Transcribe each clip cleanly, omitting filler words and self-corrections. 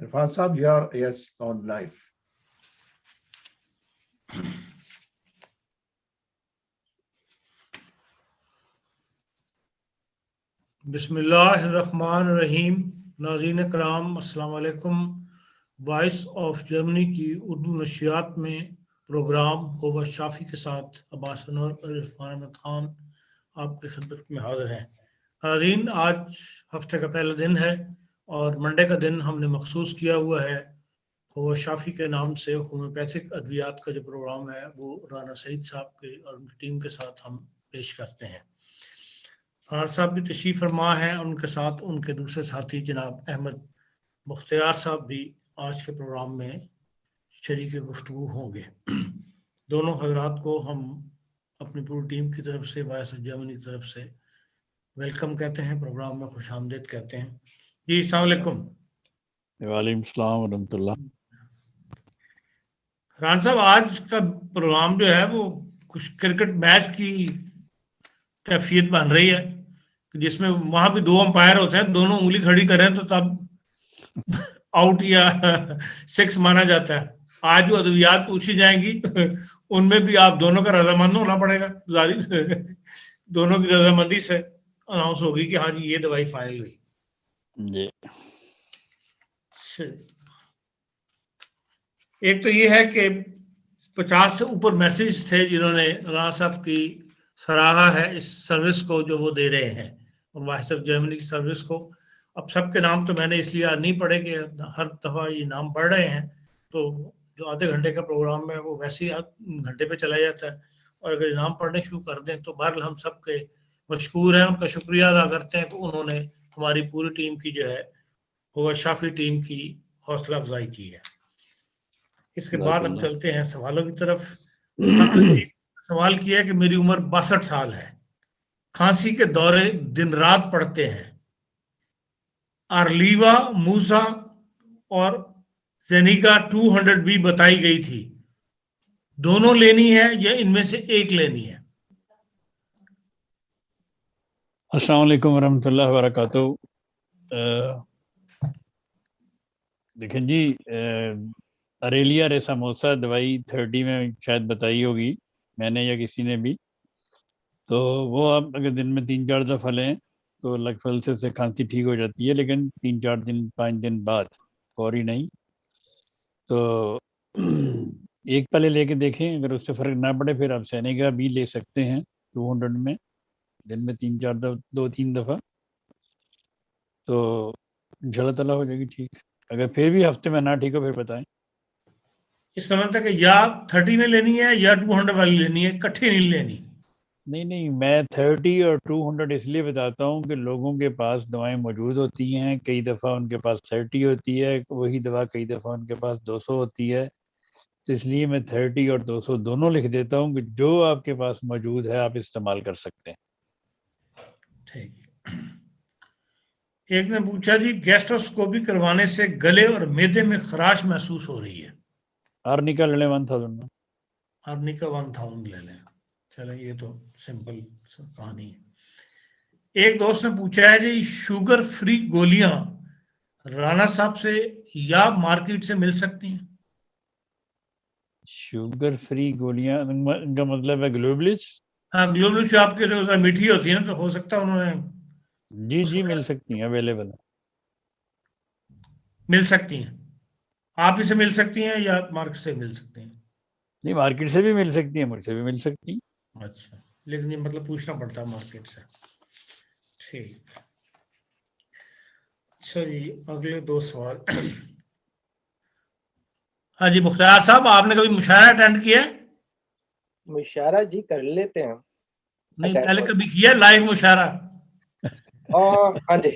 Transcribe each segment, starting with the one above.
इरफान साहब, you are yes on live. बिस्मिल्लाहिर्रहमानिर्रहीम। नाज़रीन कराम, अस्सलाम वालेकुम। वॉइस ऑफ जर्मनी की उर्दू नशियात में प्रोग्राम होगा शाफी के साथ अब्बास अनवर और इरफान अहमद खान आपकी खिदमत में हाजिर हैं। नाज़रीन, आज हफ्ते का पहला दिन है और मंडे का दिन हमने मखसूस किया हुआ है होगा शाफी के नाम से। होम्योपैथिक अद्वियात का जो प्रोग्राम है वो राना सईद साहब के और उनकी टीम के साथ हम पेश करते हैं। खान साहब भी तशरीफ फरमा हैं, उनके साथ उनके दूसरे साथी जनाब अहमद मुख्तियार साहब भी आज के प्रोग्राम में शरीक गुफ्तगू होंगे। दोनों हजरात को हम अपनी पूरी टीम की तरफ से, वॉइस ऑफ जर्मनी की तरफ से वेलकम कहते हैं, प्रोग्राम में खुश आमदीद कहते हैं। जी अस्सलाम वालेकुम। वालेकुम सलाम व रहमतुल्लाह। खान साहब, आज का प्रोग्राम जो है वो कुछ क्रिकेट मैच की कैफियत बन रही है, जिसमें वहां भी दो अंपायर होते हैं, दोनों उंगली खड़ी करें तो तब आउट या सिक्स माना जाता है। आज जो अद्वियात पूछी जाएंगी उनमें भी आप दोनों का रजामंद होना पड़ेगा। दोनों की रजामंदी से अनाउंस होगी कि हाँ जी ये दवाई फाइनल हुई जी। एक तो ये है कि 50 से ऊपर मैसेज थे जिन्होंने राना साहब की सराहा है इस सर्विस को जो वो दे रहे हैं, और वॉइस ऑफ जर्मनी की सर्विस को। अब सबके नाम तो मैंने इसलिए याद नहीं पढ़े कि हर दफ़ा ये नाम पढ़ रहे हैं तो जो आधे घंटे का प्रोग्राम है वो वैसे ही घंटे पे चला जाता है, और अगर नाम पढ़ने शुरू कर दें तो बहरहाल हम सबके मशकूर हैं, उनका शुक्रिया अदा करते हैं कि उन्होंने हमारी पूरी टीम की जो है वो शाफी टीम की हौसला अफजाई की है। इसके बाद हम चलते हैं सवालों की तरफ। सवाल किया है कि मेरी उम्र 62 साल है, खांसी के दौरे दिन रात पड़ते हैं, आर्लीवा, मूसा और जेनिका 200 भी बताई गई थी, दोनों लेनी है या इनमें से एक लेनी है? अस्सलाम वालेकुम रहमतुल्लाह व बरकातहू। देखें जी, अरेलिया रेसामोसा दवाई 30 में शायद बताई होगी मैंने या किसी ने भी। तो वो आप अगर दिन में 3-4 दफ़ा लें तो लगभग से उससे खांसी ठीक हो जाती है, लेकिन 3-4 दिन 5 दिन बाद, फौरी नहीं। तो एक पहले लेके देखें, अगर उससे फ़र्क ना पड़े फिर आप सेनेगा भी ले सकते हैं 200 में, दिन में 3-4 2-3 दफ़ा, तो इंशाल्लाह ताला हो जाएगी ठीक। अगर फिर भी हफ्ते में ना ठीक हो फिर बताएं। इस समय तक या 30 में लेनी है या 200 वाली लेनी है, इकट्ठी नहीं लेनी? नहीं, मैं 30 और 200 इसलिए बताता हूँ कि लोगों के पास दवाएं मौजूद होती हैं, कई दफ़ा उनके पास 30 होती है, वही दवा कई दफ़ा उनके पास 200 होती है, तो इसलिए मैं 30 और 200 दोनों लिख देता हूँ कि जो आपके पास मौजूद है आप इस्तेमाल कर सकते हैं। ठीक। एक ने पूछा जी, गैस्ट्रोस्कोपी करवाने से गले और मैदे में खराश महसूस हो रही है, आर्निका ले लें 1000 में। आर्निका 1000 ले लें। चलें, ये तो सिंपल कहानी है। एक दोस्त ने पूछा है जी, शुगर फ्री गोलियां राना साहब से या मार्केट से मिल सकती हैं? शुगर फ्री गोलियां, इनका मतलब है ग्लोबलिस? हाँ, ग्लोबलिस आपके जो मीठी होती है ना, तो हो सकता है उन्होंने। जी मिल सकती हैं, अवेलेबल है, मिल सकती हैं। आप ही से मिल सकती हैं या मार्केट से मिल सकती हैं? नहीं, मार्केट से भी मिल सकती है, मुझसे भी मिल सकती है। अच्छा, लेकिन ये मतलब पूछना पड़ता है मार्केट से। ठीक। अच्छा जी, अगले 2 सवाल। हाँ जी मुख्तार साहब, आपने कभी मुशायरा अटेंड किया? मुशायरा जी कर लेते हैं। नहीं, पहले कभी किया लाइव मुशायरा? हाँ जी।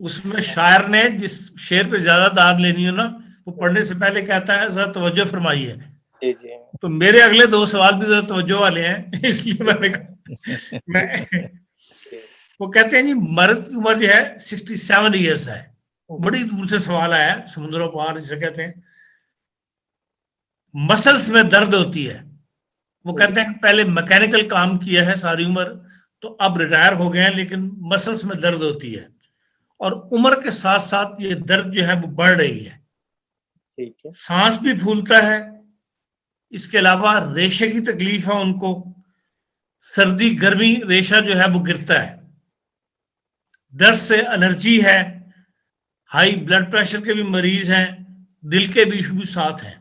उसमें शायर ने जिस शेर पे ज्यादा दाद लेनी हो ना, वो पढ़ने से पहले कहता है जरा तवज्जो फरमाइए। जी जी। तो मेरे अगले 2 सवाल भी जरा तवज्जो वाले हैं, इसलिए मैंने कहा वो कहते हैं जी, मर्द की उम्र जो है 67 ईयर्स है। बड़ी दूर से सवाल आया, समुद्रों पार जिसे कहते हैं। मसल्स में दर्द होती है, वो कहते हैं पहले मैकेनिकल काम किया है सारी उम्र, तो अब रिटायर हो गए हैं, लेकिन मसल्स में दर्द होती है और उम्र के साथ साथ ये दर्द जो है वो बढ़ रही है, ठीक है। सांस भी फूलता है, इसके अलावा रेशे की तकलीफ है उनको, सर्दी गर्मी रेशा जो है वो गिरता है, दर्द से एलर्जी है, हाई ब्लड प्रेशर के भी मरीज हैं, दिल के भी इशू भी साथ हैं।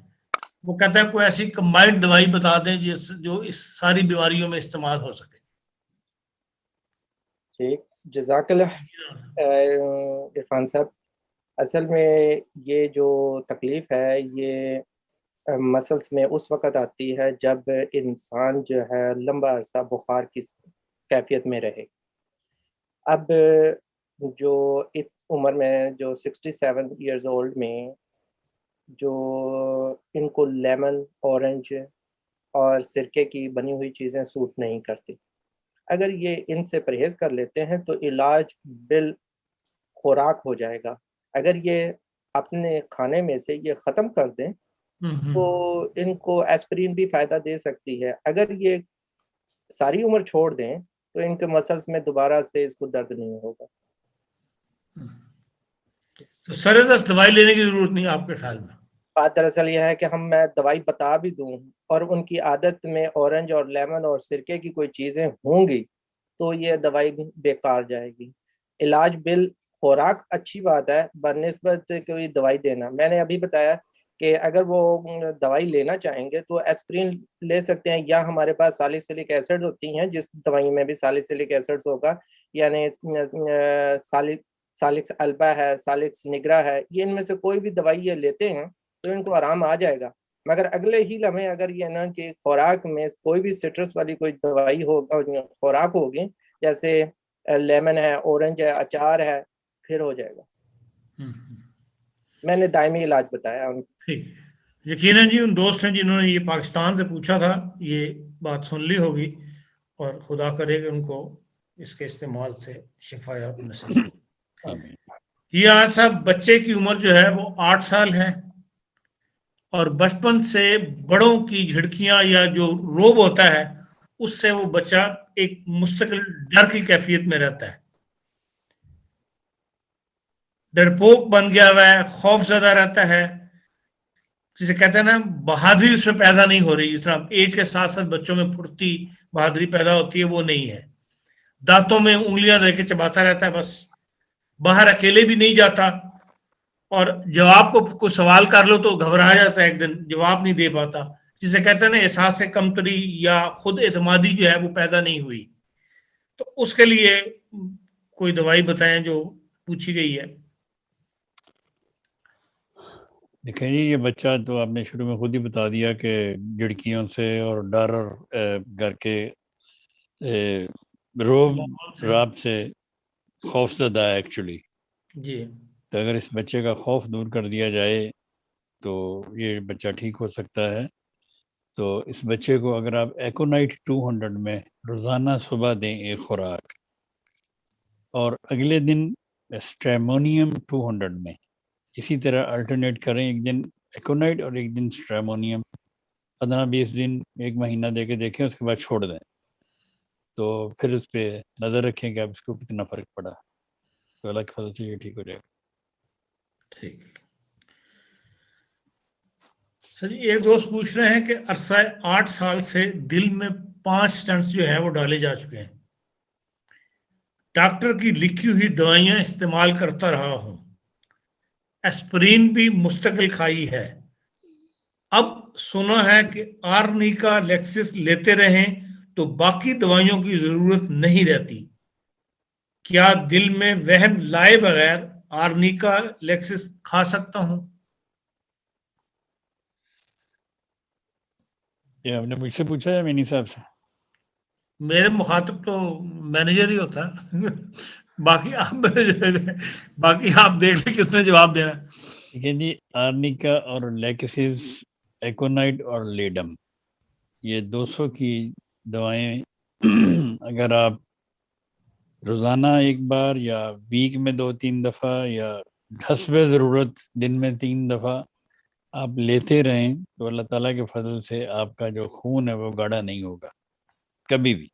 वो कहता है कोई ऐसी कंबाइंड दवाई बता दें जो इस सारी बीमारियों में इस्तेमाल हो सके। ठीक, जज़ाकल्लाह इरफान साहब। असल में ये जो तकलीफ है ये मसल्स में उस वक़्त आती है जब इंसान जो है लंबा अरसा बुखार की कैफियत में रहे। अब जो इस उम्र में जो 67 इयर्स ओल्ड में जो इनको लेमन, ऑरेंज और सिरके की बनी हुई चीज़ें सूट नहीं करती। अगर ये इनसे परहेज़ कर लेते हैं तो इलाज बिल खुराक हो जाएगा। अगर ये अपने खाने में से ये ख़त्म कर दें तो इनको एस्पिरिन भी फ़ायदा दे सकती है। अगर ये सारी उम्र छोड़ दें तो इनके मसल्स में दोबारा से इसको दर्द नहीं होगा। तो सरेदस्त दवाई लेने की जरूरत नहीं आपके ख्याल में? बात दरअसल ये है कि मैं दवाई बता भी दूँ और उनकी आदत में ऑरेंज और लेमन और सिरके की कोई चीज़ें होंगी तो ये दवाई बेकार जाएगी। इलाज बिल खुराक अच्छी बात है बनिस्बत कोई दवाई देना। मैंने अभी बताया कि अगर वो दवाई लेना चाहेंगे तो एस्पिरिन ले सकते हैं या हमारे पास सैलिसिलिक एसिड होती हैं जिस दवाई में भी सैलिसिलिक एसिड्स होगा, यानी सालिक्स अल्बा है, सालिक्स निग्रा है, ये इनमें से कोई भी दवाई ये लेते हैं तो इनको आराम आ जाएगा। मगर अगले ही लम्हे अगर ये ना कि खुराक में कोई भी सिट्रस वाली कोई दवाई हो खुराक होगी, जैसे लेमन है, ऑरेंज है, अचार है, फिर हो जाएगा। मैंने दायमी इलाज बताया उनको। ठीक, यकीनन जी उन दोस्त हैं जिन्होंने ये पाकिस्तान से पूछा था, ये बात सुन ली होगी और खुदा करे कि उनको इसके इस्तेमाल से शिफायात नसीब हो। ये आज साहब बच्चे की उम्र जो है वो 8 साल है और बचपन से बड़ों की झिड़कियां या जो रोब होता है उससे वो बच्चा एक मुस्तकिल डर की कैफियत में रहता है, डरपोक बन गया हुआ है, खौफ ज़्यादा रहता है, जिसे कहते हैं ना बहादुरी उसमें पैदा नहीं हो रही। जिस तरह एज के साथ साथ बच्चों में फुर्ती बहादुरी पैदा होती है वो नहीं है, दांतों में उंगलियां रह के चबाता रहता है, बस बाहर अकेले भी नहीं जाता और जवाब को कोई सवाल कर लो तो घबरा जाता है, एक दिन जवाब नहीं दे पाता, जिसे कहते हैं ना एहसास से कमतरी या खुद एतमादी जो है वो पैदा नहीं हुई। तो उसके लिए कोई दवाई बताएं जो पूछी गई है। देखें जी, ये बच्चा तो आपने शुरू में खुद ही बता दिया कि झिड़कियों से और डर और घर के राब से खौफजदा है एक्चुअली जी। तो अगर इस बच्चे का खौफ दूर कर दिया जाए तो ये बच्चा ठीक हो सकता है। तो इस बच्चे को अगर आप एकोनाइट 200 में रोज़ाना सुबह दें एक खुराक और अगले दिन स्ट्रेमोनियम 200 में इसी तरह अल्टरनेट करें, एक दिन एकोनाइट और एक दिन स्ट्रेमोनियम, 15-20 दिन, एक महीना दे के देखें, उसके बाद छोड़ दें तो फिर उस पर नज़र रखें कि अब इसको कितना फ़र्क पड़ा, तो अल्लाह के फजल से ये ठीक हो जाएगा। ठीक सर जी, एक दोस्त पूछ रहे हैं कि अरसा 8 साल से दिल में 5 स्टेंट्स जो है वो डाले जा चुके हैं, डॉक्टर की लिखी हुई दवाइयां इस्तेमाल करता रहा हूं, एस्पिरिन भी मुस्तकिल खाई है, अब सुना है कि आर्निका लेक्सिस लेते रहें तो बाकी दवाइयों की जरूरत नहीं रहती, क्या दिल में वहम लाए बगैर आर्निका लेक्सिस खा सकता हूं? ये आपने मुझसे पूछा या मिनी साहब से? मेरे मुखातिब तो मैनेजर ही होता है बाकी आप देख लें किसने जवाब देना। ठीक है जी, आर्निका और लेक्सिस, एकोनाइट और लेडम, ये 200 की दवाएं अगर आप रोज़ाना एक बार या वीक में 2-3 दफ़ा या हस्बे ज़रूरत दिन में 3 दफ़ा आप लेते रहें तो अल्लाह ताला के फजल से आपका जो खून है वो गाढ़ा नहीं होगा कभी भी।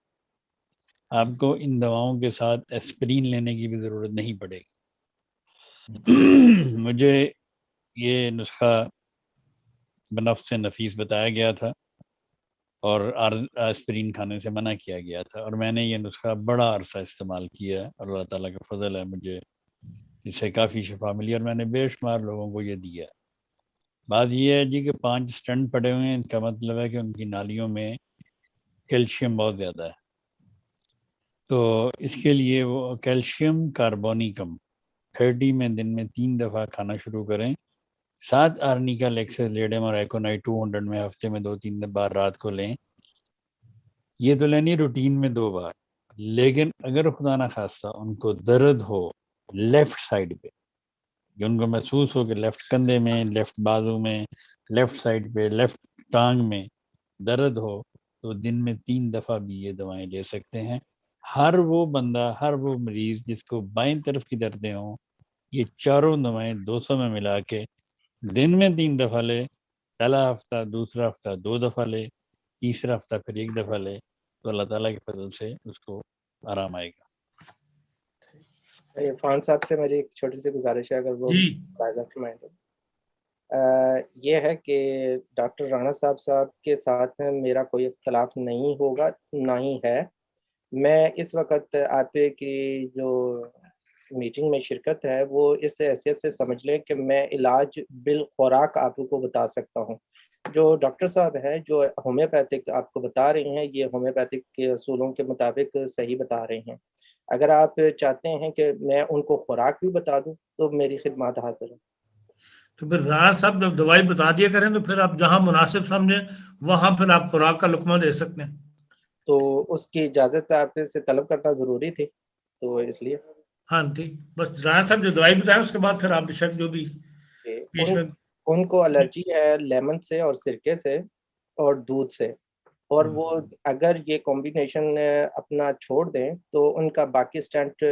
आपको इन दवाओं के साथ एस्पिरिन लेने की भी ज़रूरत नहीं पड़ेगी। मुझे ये नुस्खा बनफ्स नफीस बताया गया था और आस्पिरिन खाने से मना किया गया था, और मैंने ये नुस्खा बड़ा अरसा इस्तेमाल किया है और अल्लाह ताला का फजल है, मुझे इससे काफ़ी शिफा मिली और मैंने बेशुमार लोगों को ये दिया है। बात ये है जी कि 5 स्टंट पड़े हुए हैं, इनका मतलब है कि उनकी नालियों में कैल्शियम बहुत ज़्यादा है। तो इसके लिए वो कैल्शियम कार्बोनिकम 30 में दिन में 3 दफ़ा खाना शुरू करें। 7 आर्निका लेक्सेस लेडम और एकोनाइट 200 में हफ्ते में 2-3 बार रात को लें। ये तो लेनी रूटीन में 2 बार। लेकिन अगर खुदा ना खास्ता उनको दर्द हो लेफ्ट साइड पे, कि उनको महसूस हो कि लेफ्ट कंधे में, लेफ्ट बाजू में, लेफ्ट साइड पे, लेफ्ट टांग में दर्द हो, तो दिन में 3 दफ़ा भी ये दवाएं ले सकते हैं। हर वो बंदा, हर वो मरीज जिसको बाईं तरफ की दर्दें हों, ये चारों दवाएं 200 में मिला के दिन में 3 दफ़ा ले। पहला हफ्ता, दूसरा हफ्ता 2 दफ़ा ले, तीसरा हफ्ता फिर 1 दफ़ा ले, तो अल्लाह ताला के फजल से उसको आराम आएगा। इरफान साहब से मेरी एक छोटी सी गुजारिश है, अगर वो जी मुलाहिज़ा फरमाएं तो। ये है कि डॉक्टर राणा साहब के साथ मेरा कोई इख्तलाफ नहीं होगा, ना ही है। मैं इस वक़्त आपे की जो मीटिंग में शिरकत है, वो इस हैसियत से समझ लें कि मैं इलाज बिल-खुराक आपको बता सकता हूँ। जो डॉक्टर साहब हैं, जो होम्योपैथिक आपको बता रही हैं, ये होम्योपैथिक के असूलों के मुताबिक सही बता रही हैं। अगर आप चाहते हैं कि मैं उनको खुराक भी बता दूँ, तो मेरी खिदमत हाज़िर है। तो फिर राणा साहब जब दवाई बता दिया करें तो फिर आप जहाँ मुनासिब समझें वहाँ फिर आप खुराक का लुकमा दे सकते हैं। तो उसकी इजाज़त आपसे तलब करना ज़रूरी थी, तो इसलिए। हाँ ठीक, बस राणा साहब जो दवाई बताएं उसके बाद फिर आप बेशक जो भी बीच में। उनको एलर्जी है लेमन से और सिरके से और दूध से, और वो अगर ये कॉम्बिनेशन अपना छोड़ दें तो उनका बाकी स्टेंट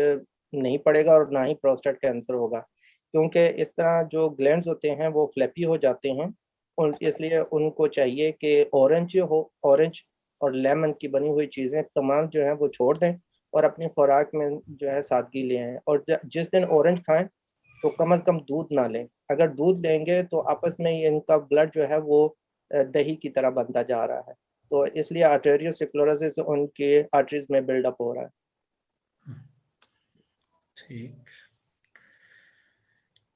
नहीं पड़ेगा और ना ही प्रोस्टेट कैंसर होगा, क्योंकि इस तरह जो ग्लैंड्स होते हैं वो फ्लैपी हो जाते हैं, उन इसलिए उनको चाहिए कि ऑरेंज और लेमन की बनी हुई चीज़ें तमाम जो हैं वो छोड़ दें और अपनी खुराक में जो है सादगी ले आएँ, और जिस दिन ऑरेंज खाएं तो कम से कम दूध ना लें। अगर दूध लेंगे तो आपस में ही इनका ब्लड जो है वो दही की तरह बनता जा रहा है, तो इसलिए आर्टेरियोस्क्लेरोसिस उनके आर्टरीज में बिल्डअप हो रहा है। ठीक,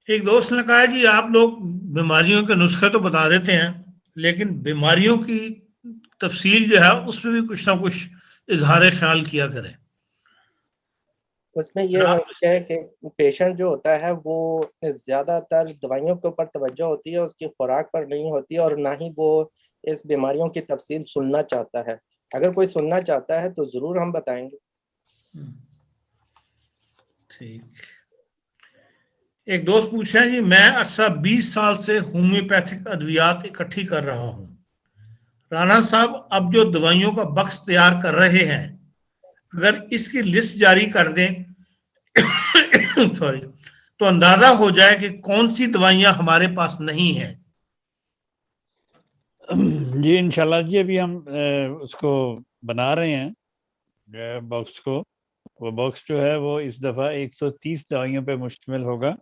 एक दोस्त ने कहा जी आप लोग बीमारियों के नुस्खे तो बता देते हैं, लेकिन बीमारियों की तफसील जो है उसमें भी कुछ ना कुछ इजहार ख्याल किया करें। उसमें ये है कि पेशेंट जो होता है वो ज़्यादातर दवाइयों के ऊपर तवज्जो होती है, उसकी खुराक पर नहीं होती, और ना ही वो इस बीमारियों की तफसील सुनना चाहता है। अगर कोई सुनना चाहता है तो ज़रूर हम बताएंगे। ठीक, एक दोस्त पूछ रहे हैं जी मैं अरसा 20 साल से होम्योपैथिक अद्वियात इकट्ठी कर रहा हूँ। राणा साहब अब जो दवाइयों का बक्स तैयार कर रहे हैं, अगर इसकी लिस्ट जारी कर दें सॉरी, तो अंदाजा हो जाए कि कौन सी दवाइयां हमारे पास नहीं है। जी इंशाल्लाह जी, अभी हम उसको बना रहे हैं बॉक्स को। वो बॉक्स जो है वो इस दफ़ा 130 दवाइयों पे मुश्तमिल होगा,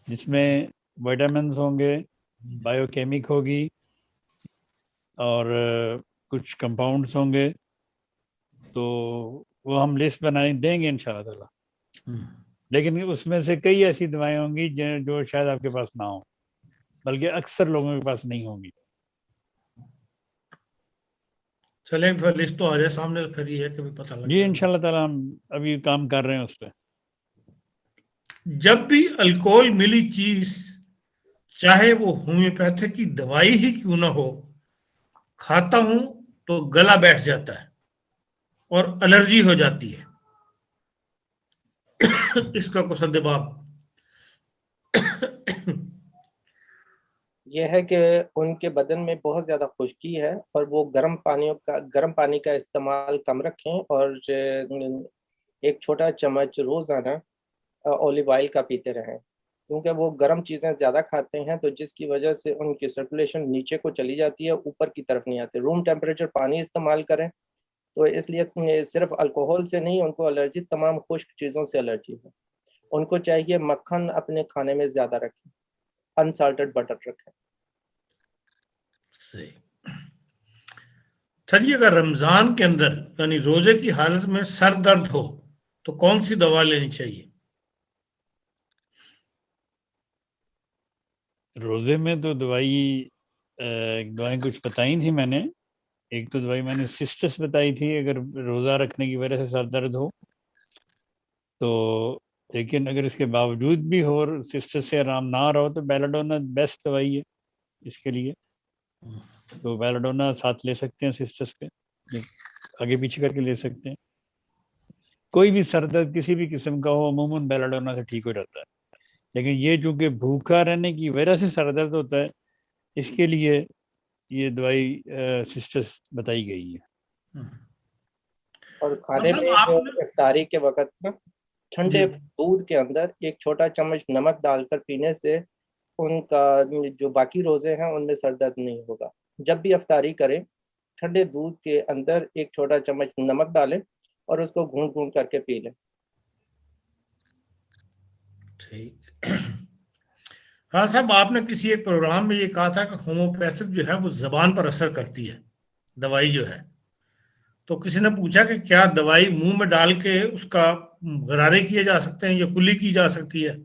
जिसमें विटामिन्स होंगे, बायोकेमिक होगी और कुछ कंपाउंड्स होंगे। तो वो हम लिस्ट बनाने देंगे इंशाल्लाह ताला, लेकिन उसमें से कई ऐसी दवाएं होंगी जो शायद आपके पास ना हो, बल्कि अक्सर लोगों के पास नहीं होंगी। चलें फिर लिस्ट तो आ जाए सामने, तो फिर ये है कि भी पता लग जी जाए। इंशाल्लाह ताला हम अभी काम कर रहे हैं उस पर। जब भी अल्कोहल मिली चीज, चाहे वो होम्योपैथिक की दवाई ही क्यों ना हो, खाता हूं तो गला बैठ जाता है और एलर्जी हो जाती है। इसका कुछ जवाब। ये है कि उनके बदन में बहुत ज़्यादा खुश्की है और वो गर्म पानी का इस्तेमाल कम रखें, और एक छोटा चम्मच रोज़ाना ऑलिव ऑयल का पीते रहें, क्योंकि वो गर्म चीज़ें ज़्यादा खाते हैं, तो जिसकी वजह से उनकी सर्कुलेशन नीचे को चली जाती है, ऊपर की तरफ नहीं आती। रूम टेम्परेचर पानी इस्तेमाल करें, तो इसलिए सिर्फ अल्कोहल से नहीं, उनको एलर्जी तमाम खुश्क चीज़ों से एलर्जी है। उनको चाहिए मक्खन अपने खाने में ज्यादा रखें, अनसाल्टेड बटर रखें। सही। चलिए, अगर रमजान के अंदर यानी रोजे की हालत में सर दर्द हो तो कौन सी दवा लेनी चाहिए? रोजे में तो दवाई कुछ बताई थी मैंने। एक तो दवाई मैंने सिस्टस बताई थी, अगर रोजा रखने की वजह से सर दर्द हो तो। लेकिन अगर इसके बावजूद भी हो और सिस्टस से आराम ना रहो तो बेलाडोना बेस्ट दवाई है इसके लिए। तो बेलाडोना साथ ले सकते हैं सिस्टस के, आगे पीछे करके ले सकते हैं। कोई भी सर दर्द किसी भी किस्म का हो अमूमन बेलाडोना से ठीक हो जाता है। लेकिन ये चूंकि भूखा रहने की वजह से सर दर्द होता है, इसके लिए ये दवाई सिस्टस बताई गई है। और खाने मतलब में जो आपने इफ्तारी के वक्त ना, जी ठंडे दूध के अंदर एक छोटा चम्मच नमक डालकर पीने से उनका जो बाकी रोजे हैं उनमें सर दर्द नहीं होगा। जब भी इफ्तारी करें, ठंडे दूध के अंदर एक छोटा चम्मच नमक डालें और उसको घूंट घूंट करके पी लें। ठीक। हाँ साहब, आपने किसी एक प्रोग्राम में ये कहा था कि होम्योपैथिक जो है वो जबान पर असर करती है, दवाई जो है। तो किसी ने पूछा कि क्या दवाई मुंह में डाल के उसका गरारे किए जा सकते हैं या कुल्ली की जा सकती है,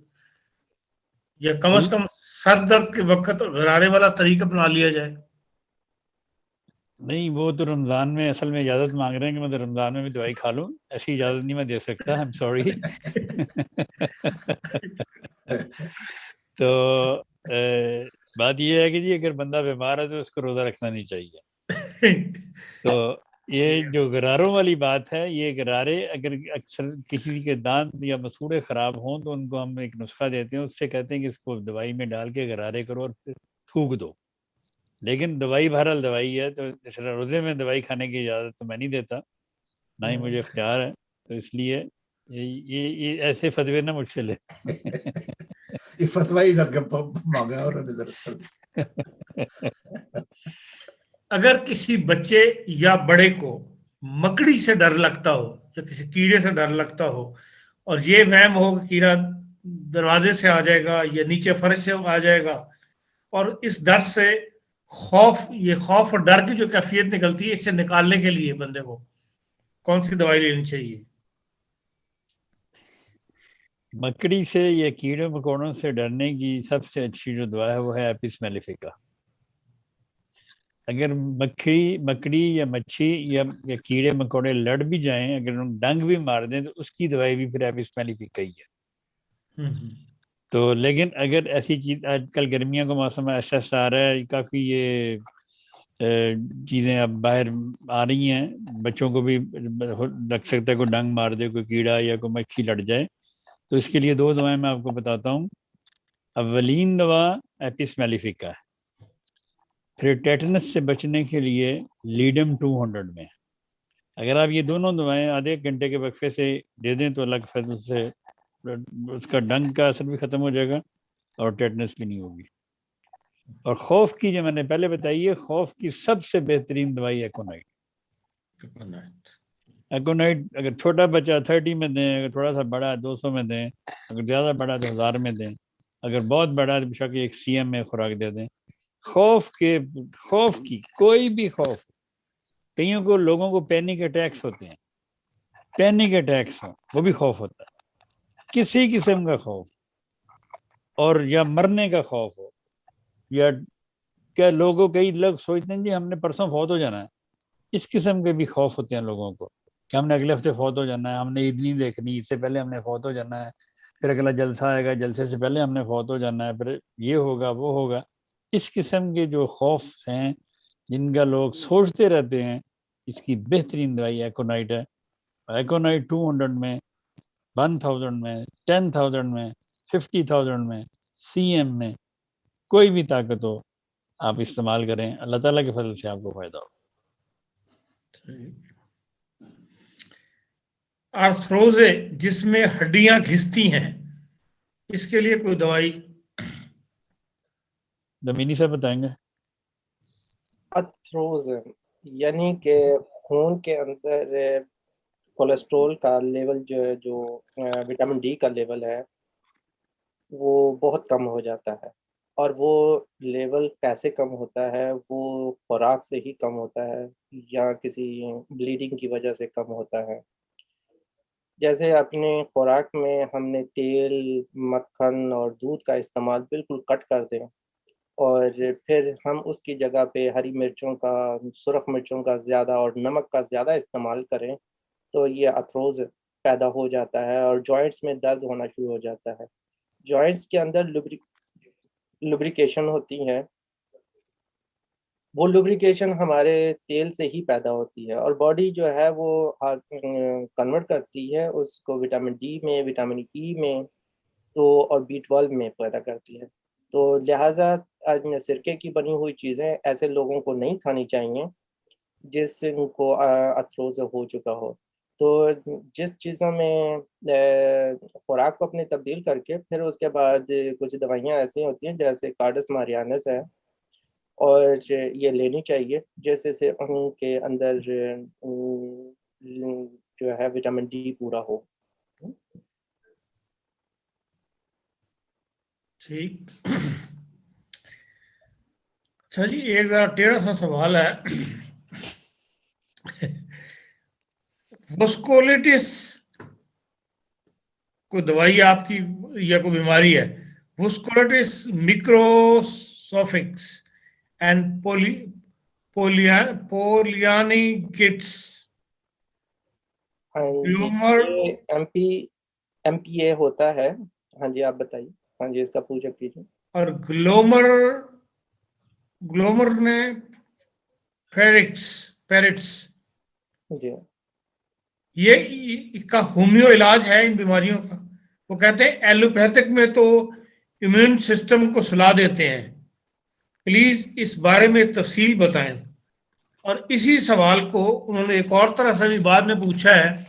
या कम से कम सर दर्द के वक्त गरारे वाला तरीका अपना लिया जाए? नहीं, वो तो रमज़ान में असल में इजाज़त मांग रहे हैं कि मैं तो रमज़ान में भी दवाई खा लूँ। ऐसी इजाज़त नहीं मैं दे सकता, आई एम सॉरी। तो बात ये है कि जी अगर बंदा बीमार है तो उसको रोज़ा रखना नहीं चाहिए। तो ये जो गरारों वाली बात है, ये गरारे अगर अक्सर किसी के दांत या मसूड़े ख़राब हों तो उनको हम एक नुस्खा देते हैं, उससे कहते हैं कि इसको दवाई में डाल के गरारे करो और फिर थूक दो। लेकिन दवाई बहरहाल दवाई है, तो इस रोज़े में दवाई खाने की इजाज़त तो मैं नहीं देता, ना ही मुझे इख्तियार है। तो इसलिए ये ऐसे फतवे ना मुझसे ले। ये फतवा ही मांगा उन्होंने दरअसल। अगर किसी बच्चे या बड़े को मकड़ी से डर लगता हो या किसी कीड़े से डर लगता हो और ये वहम हो कि कीड़ा दरवाजे से आ जाएगा या नीचे फर्श से आ जाएगा, और इस डर से खौफ और डर की जो कैफियत निकलती है, इससे निकालने के लिए बंदे को कौन सी दवाई लेनी चाहिए? मकड़ी से या कीड़े मकोड़ों से डरने की सबसे अच्छी जो दवा है वो है एपिस मेलिफिका। अगर मकड़ी या मच्छी या कीड़े मकोड़े लड़ भी जाएं, अगर उन डंग भी मार दें तो उसकी दवाई भी फिर एपिस मेलिफिका ही है। तो लेकिन अगर ऐसी चीज, आजकल गर्मियों का मौसम है, ऐसा आ रहा है, काफ़ी ये चीज़ें अब बाहर आ रही हैं, बच्चों को भी लग सकता है कोई डंग मार दे, कोई कीड़ा या कोई मक्खी लड़ जाए। तो इसके लिए दो दवाएं मैं आपको बताता हूँ। अवलीन दवा एपिस मेलिफिका है। फिर टेटनस से बचने के लिए लीडम 200 में। अगर आप ये दोनों दवाएं आधे घंटे के वक्फे से दे दें तो अल्लाह के फजल से उसका डंग का असर भी ख़त्म हो जाएगा और टेटनस भी नहीं होगी। और खौफ की जो मैंने पहले बताई है, खौफ की सबसे बेहतरीन दवाई एकोनाइट। एकोनाइट अगर छोटा बच्चा 30 में दें, अगर थोड़ा सा बड़ा 200 में दें, अगर ज़्यादा बड़ा तो 1000 में दें, अगर बहुत बड़ा तो बेशक एक CM में खुराक दे दें। खौफ की कोई भी खौफ, कईयों को लोगों को पैनिक अटैक्स होते हैं, पैनिक अटैक्स हो वो भी खौफ होता है, किसी किस्म का खौफ, और या मरने का खौफ हो, या क्या कई लोग सोचते हैं जी हमने परसों फौत हो जाना है, इस किस्म के भी खौफ होते हैं लोगों को कि हमने अगले हफ्ते फौत हो जाना है, हमने ईद नहीं देखनी, इससे पहले हमने फौत हो जाना है, फिर अगला जलसा आएगा, जलसे से पहले हमने फौत हो जाना है, फिर ये होगा वो होगा। इस किस्म के जो खौफ हैं जिनका लोग सोचते रहते हैं, इसकी बेहतरीन दवाई एकोनाइट है। एकोनाइट 200 में, 1000 में, 10,000 में, 50,000 में, CM में, कोई भी ताकत हो आप इस्तेमाल करें, अल्लाह ताला के फजल से आपको फायदा हो। आर्थ्रोजे जिसमें हड्डियां घिसती हैं, इसके लिए कोई दवाई? जमीनी से बताएंगे। अर्थ्रोज़न यानी कि खून के अंदर कोलेस्ट्रॉल का लेवल जो है, जो विटामिन डी का लेवल है वो बहुत कम हो जाता है। और वो लेवल कैसे कम होता है? वो खुराक से ही कम होता है या किसी ब्लीडिंग की वजह से कम होता है। जैसे अपने खुराक में हमने तेल, मक्खन और दूध का इस्तेमाल बिल्कुल कट कर दें और फिर हम उसकी जगह पे हरी मिर्चों का, सुरख मिर्चों का ज़्यादा और नमक का ज़्यादा इस्तेमाल करें, तो ये अर्थरोज़ पैदा हो जाता है और जॉइंट्स में दर्द होना शुरू हो जाता है। जॉइंट्स के अंदर लुब्रिकेशन होती है, वो लुब्रिकेशन हमारे तेल से ही पैदा होती है और बॉडी जो है वो कन्वर्ट करती है उसको विटामिन डी में, विटामिन ई में, तो और बी12 में पैदा करती है। तो लिहाजा सिरके की बनी हुई चीज़ें ऐसे लोगों को नहीं खानी चाहिए जिनको अर्थरोज़ हो चुका हो। तो जिस चीज़ों में खुराक को अपनी तब्दील करके फिर उसके बाद कुछ दवाइयाँ ऐसी होती हैं जैसे कार्डस मारियानस है और ये लेनी चाहिए जैसे से उनके अंदर जो है विटामिन डी पूरा हो। ठीक। अच्छा जी, एक जरा टेढ़ा सा सवाल है। वस्कुलिटिस कोई दवाई आपकी या कोई बीमारी है? वस्कुलिटिस मिक्रोसोफिक्स एंड पोलियानिकिट्स हाँ जी, ग्लोमर ये एमपीए होता है। हाँ जी, आप बताइए। हाँ जी, इसका पूजा कीजिए। और ग्लोमर ने पेरिट्स जी ये इसका होम्यो इलाज है इन बीमारियों का। वो कहते हैं एलोपैथिक में तो इम्यून सिस्टम को सुला देते हैं, प्लीज इस बारे में तफसील बताएं। और इसी सवाल को उन्होंने एक और तरह से भी बाद में पूछा है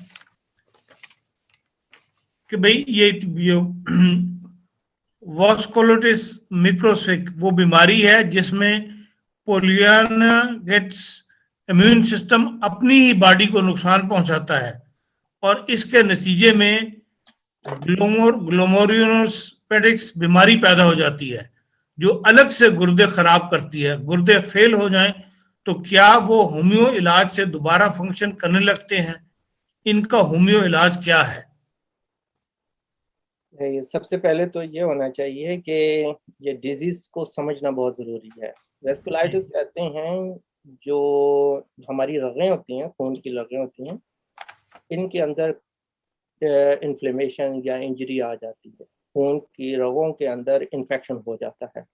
कि भाई ये वॉस्कुलिटिस मिक्रोसिक वो बीमारी है जिसमें पोलियानिकिट्स इम्यून सिस्टम अपनी ही बॉडी को नुकसान पहुंचाता है और इसके नतीजे में ग्लोमेरुलोनेफ्राइटिस बीमारी पैदा हो जाती है जो अलग से गुर्दे खराब करती है। गुर्दे फेल हो जाएं तो क्या वो होम्यो इलाज से दोबारा फंक्शन करने लगते हैं? इनका होम्यो इलाज क्या है? ये सबसे पहले तो ये होना चाहिए कि ये डिजीज को समझना बहुत ज़रूरी है। वेस्कुलाइटिस कहते हैं जो हमारी रगें होती हैं, खून की रगें होती हैं, इनके अंदर इन्फ्लेमेशन या इंजरी आ जाती है, खून की रगों के अंदर इन्फेक्शन हो जाता है,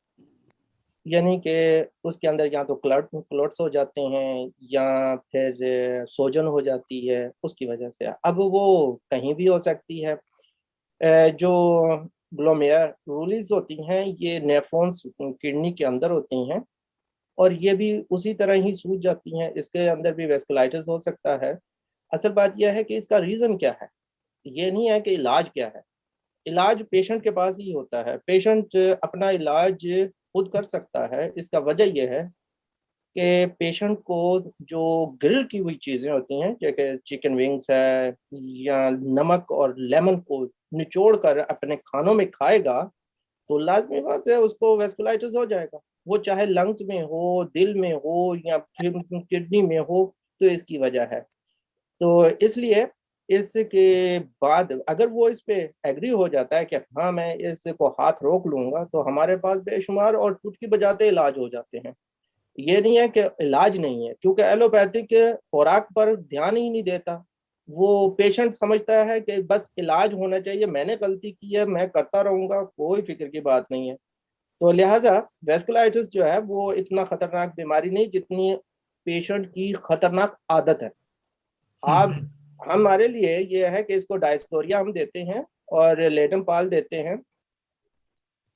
यानी कि उसके अंदर या तो क्लॉट्स हो जाते हैं या फिर सोजन हो जाती है उसकी वजह से। अब वो कहीं भी हो सकती है। जो ग्लोमेरुलस होती हैं ये नेफ्रॉन्स किडनी के अंदर होती हैं और ये भी उसी तरह ही सूज जाती हैं, इसके अंदर भी वेस्कुलाइटिस हो सकता है। असल बात यह है कि इसका रीज़न क्या है, ये नहीं है कि इलाज क्या है। इलाज पेशेंट के पास ही होता है, पेशेंट अपना इलाज खुद कर सकता है। इसका वजह यह है कि पेशेंट को जो ग्रिल की हुई चीज़ें होती हैं जैसे चिकन विंग्स है या नमक और लेमन को निचोड़ कर अपने खानों में खाएगा तो लाजमी बात है उसको वेस्कुलाइटिस हो जाएगा, वो चाहे लंग्स में हो, दिल में हो या किडनी में हो, तो इसकी वजह है। तो इसलिए इसके बाद अगर वो इस पे एग्री हो जाता है कि हाँ मैं इसको हाथ रोक लूंगा, तो हमारे पास बेशुमार और चुटकी बजाते इलाज हो जाते हैं। ये नहीं है कि इलाज नहीं है, क्योंकि एलोपैथिक खुराक पर ध्यान ही नहीं देता। वो पेशेंट समझता है कि बस इलाज होना चाहिए, मैंने गलती की है, मैं करता रहूंगा, कोई फिक्र की बात नहीं है। तो लिहाजा वेस्कुलाइटिस जो है वो इतना खतरनाक बीमारी नहीं जितनी पेशेंट की खतरनाक आदत है। आप हमारे लिए ये है कि इसको डायस्कोरिया हम देते हैं और लेटम पाल देते हैं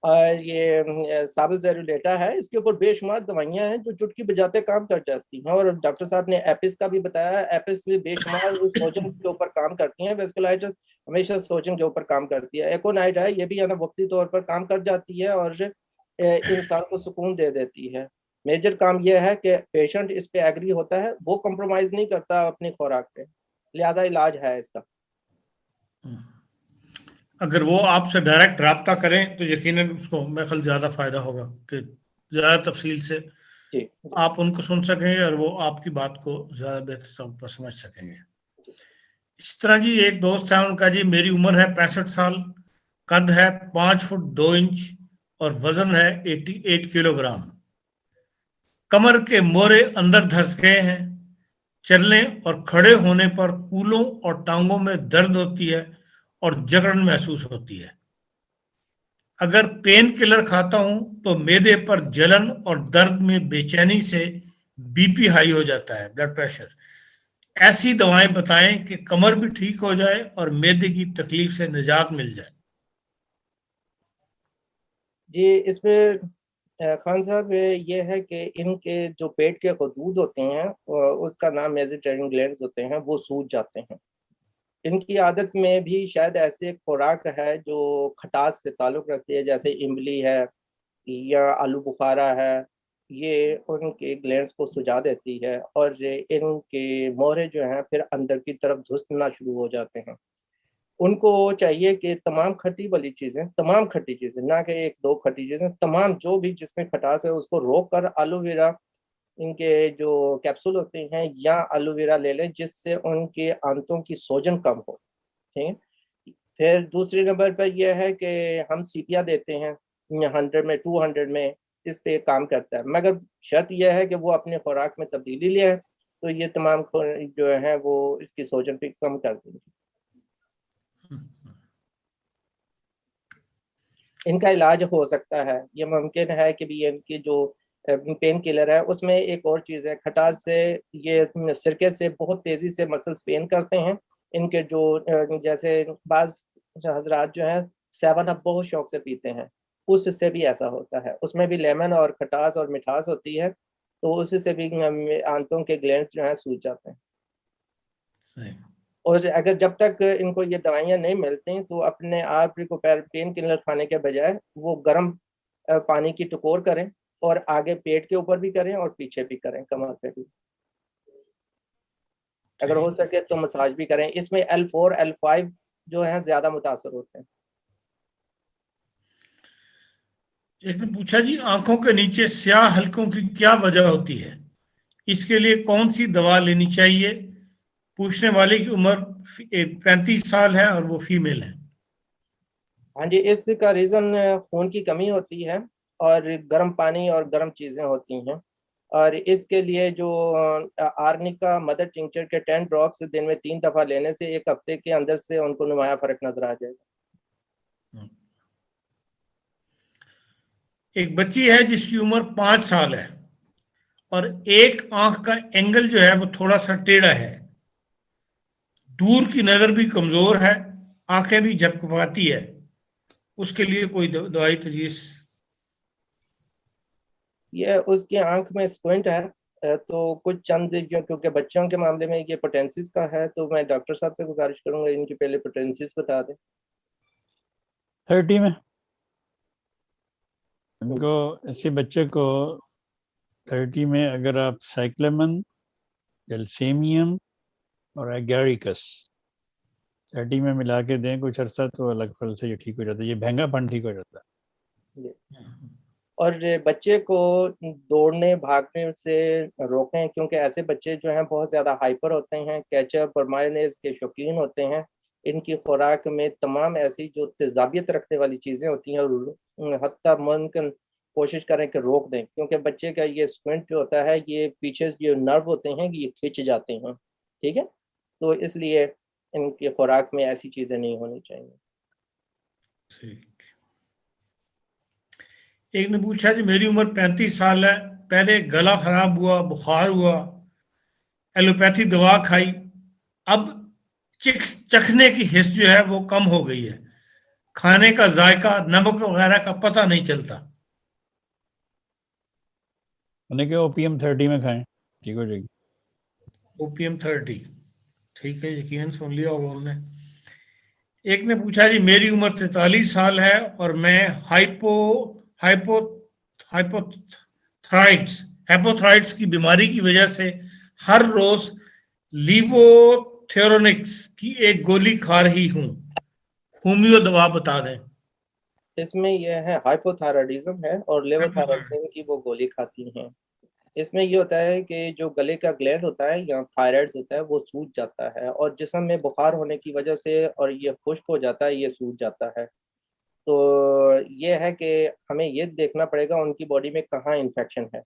और ये साबलजेरुलेटा है, इसके ऊपर बेशुमार दवाइयां हैं जो चुटकी बजाते काम कर जाती हैं। और डॉक्टर साहब ने एपिस का भी बताया, एपिस बेशुमार सोजन के ऊपर काम करती हैं। वेस्कुलाइटिस हमेशा सोजन के ऊपर काम करती है। एकोनाइड है, ये भी है ना वक्ती तौर पर काम कर जाती है और इंसान को सुकून दे देती है। मेजर काम यह है कि पेशेंट इस पे एग्री होता है, वो कंप्रोमाइज नहीं करता अपनी खुराक पे, लिहाजा इलाज है इसका। अगर वो आपसे डायरेक्ट रब्ता करें तो यकीनन उसको मेरे ख्याल ज़्यादा फ़ायदा होगा कि ज़्यादा तफसील से जी आप उनको सुन सकेंगे और वो आपकी बात को ज़्यादा बेहतर समझ सकेंगे। इस तरह जी एक दोस्त है, उनका जी मेरी उम्र है 65 साल, कद है 5 फुट 2 इंच और वजन है 88 किलोग्राम। कमर के मोरे अंदर धंस गए हैं। चलने और खड़े होने पर कूलों और टांगों में दर्द होती है और जकड़न महसूस होती है। अगर पेन किलर खाता हूं तो मैदे पर जलन और दर्द में बेचैनी से बीपी हाई हो जाता है, ब्लड प्रेशर। ऐसी दवाएं बताएं कि कमर भी ठीक हो जाए और मैदे की तकलीफ से निजात मिल जाए। जी, इसमें खान साहब ये है कि इनके जो पेट के खदूद होते हैं उसका नाम मेसेंटेरियन ग्लैंड्स होते हैं, वो सूज जाते हैं। इनकी आदत में भी शायद ऐसे खुराक है जो खटास से ताल्लुक़ रखती है, जैसे इमली है या आलू बुखारा है, ये उनके ग्लैंड्स को सुजा देती है और इनके मोहरे जो हैं फिर अंदर की तरफ धुसना शुरू हो जाते हैं। उनको चाहिए कि तमाम खट्टी वाली चीज़ें, तमाम खट्टी चीज़ें, ना कि 1-2 खट्टी चीज़ें, तमाम जो भी जिसमें खटास है उसको रोक कर एलोवेरा, इनके जो कैप्सूल होते हैं या एलोवेरा ले लें, जिससे उनके आंतों की सोजन कम हो। ठीक है? फिर दूसरे नंबर पर यह है कि हम सीपिया देते हैं 100 में 200 में, इस पे काम करता है, मगर शर्त यह है कि वो अपने खुराक में तब्दीली ले आए, तो ये तमाम जो है वो इसकी सोजन पे कम कर देंगे। इनका इलाज हो सकता है, ये मुमकिन है कि भी इनकी जो पेन किलर है उसमें एक और चीज़ है, खटास से, ये सिरके से बहुत तेज़ी से मसल्स पेन करते हैं। इनके जो जैसे बाज़ हज़रात जो है 7 अप बहुत शौक से पीते हैं, उससे भी ऐसा होता है, उसमें भी लेमन और खटास और मिठास होती है, तो उससे भी आंतों के ग्लैंड्स जो हैं सूज जाते हैं। सही। और अगर जब तक इनको ये दवाइयाँ नहीं मिलती तो अपने आप को पेन किलर खाने के बजाय वो गर्म पानी की टकोर करें और आगे पेट के ऊपर भी करें और पीछे भी करें, कमर पे भी। अगर हो सके तो मसाज भी करें। इसमें L4, L5 जो है ज़्यादा मुतासर होते हैं। एक ने पूछा जी आंखों के नीचे स्याह हलकों की क्या वजह होती है, इसके लिए कौन सी दवा लेनी चाहिए? पूछने वाले की उम्र 35 साल है और वो फीमेल है। हाँ जी, इसका रीज़न खून की कमी होती है और गर्म पानी और गर्म चीज़ें होती हैं, और इसके लिए जो आर्निका मदर टिंचर के 10 ड्रॉप्स दिन में 3 दफ़ा लेने से 1 हफ्ते के अंदर से उनको नुमाया फ़र्क नज़र आ जाएगा। एक बच्ची है जिसकी उम्र 5 साल है और एक आंख का एंगल जो है वो थोड़ा सा टेढ़ा है, दूर की नज़र भी कमज़ोर है, आंखें भी झपकपाती है, उसके लिए कोई दवाई तजवीज़? ये उसकी आंख में स्क्विंट है, तो कुछ चंद जो, क्योंकि बच्चों के मामले में ये पोटेंसिस का है, तो मैं डॉक्टर साहब से गुजारिश करूंगा इनकी पहले पोटेंसिस बता दें। 30 में इनको, ऐसे बच्चे को 30 में अगर आप साइक्लेमन, कैल्शियम और एगैरिकस 30 में मिला के दें कुछ अर्सा, तो अलग फल से ये ठीक हो जाता है, ये भैंगापन ठीक हो जाता है। और बच्चे को दौड़ने भागने से रोकें, क्योंकि ऐसे बच्चे जो हैं बहुत ज़्यादा हाइपर होते हैं, केचप और मायोनेज़ के शौकीन होते हैं। इनकी खुराक में तमाम ऐसी जो तेज़ाबियत रखने वाली चीज़ें होती हैं, और हत्ता मुमकिन कोशिश करें कि रोक दें, क्योंकि बच्चे का ये स्क्विंट जो होता है, ये पीछे जो नर्व होते हैं ये खिंच जाते हैं। ठीक है, तो इसलिए इनकी खुराक में ऐसी चीज़ें नहीं होनी चाहिए। ठीक। एक ने पूछा जी मेरी उम्र 35 साल है, पहले गला खराब हुआ, बुखार हुआ, एलोपैथी दवा खाई, अब चखने की हिस्स जो है वो कम हो गई है, खाने का जायका, नमक वगैरह का पता नहीं चलता। मैंने कहा ओपीएम 30 में खाएं, ठीक हो जाएगी। ओपीएम 30, ठीक है, यकीन सुन लिया होगा उन्होंने। एक ने पूछा जी मेरी उम्र 43 साल है और मैं हाइपोथायराइड्स की बीमारी की वजह से हर रोज लीवोथेरोनिक्स की एक गोली खा रही हूँ। होमियो दवा बता दें। इसमें यह है हाइपोथायराइडिज्म है और लेवोथायरॉक्सिन की वो गोली खाती हैं। इसमें ये होता है कि जो गले का ग्लैंड होता है या थायराइड्स होता है वो सूज जाता है और जिस्म में बुखार होने की वजह से और ये खुश्क हो जाता है, ये सूज जाता है। तो ये है कि हमें ये देखना पड़ेगा उनकी बॉडी में कहाँ इन्फेक्शन है।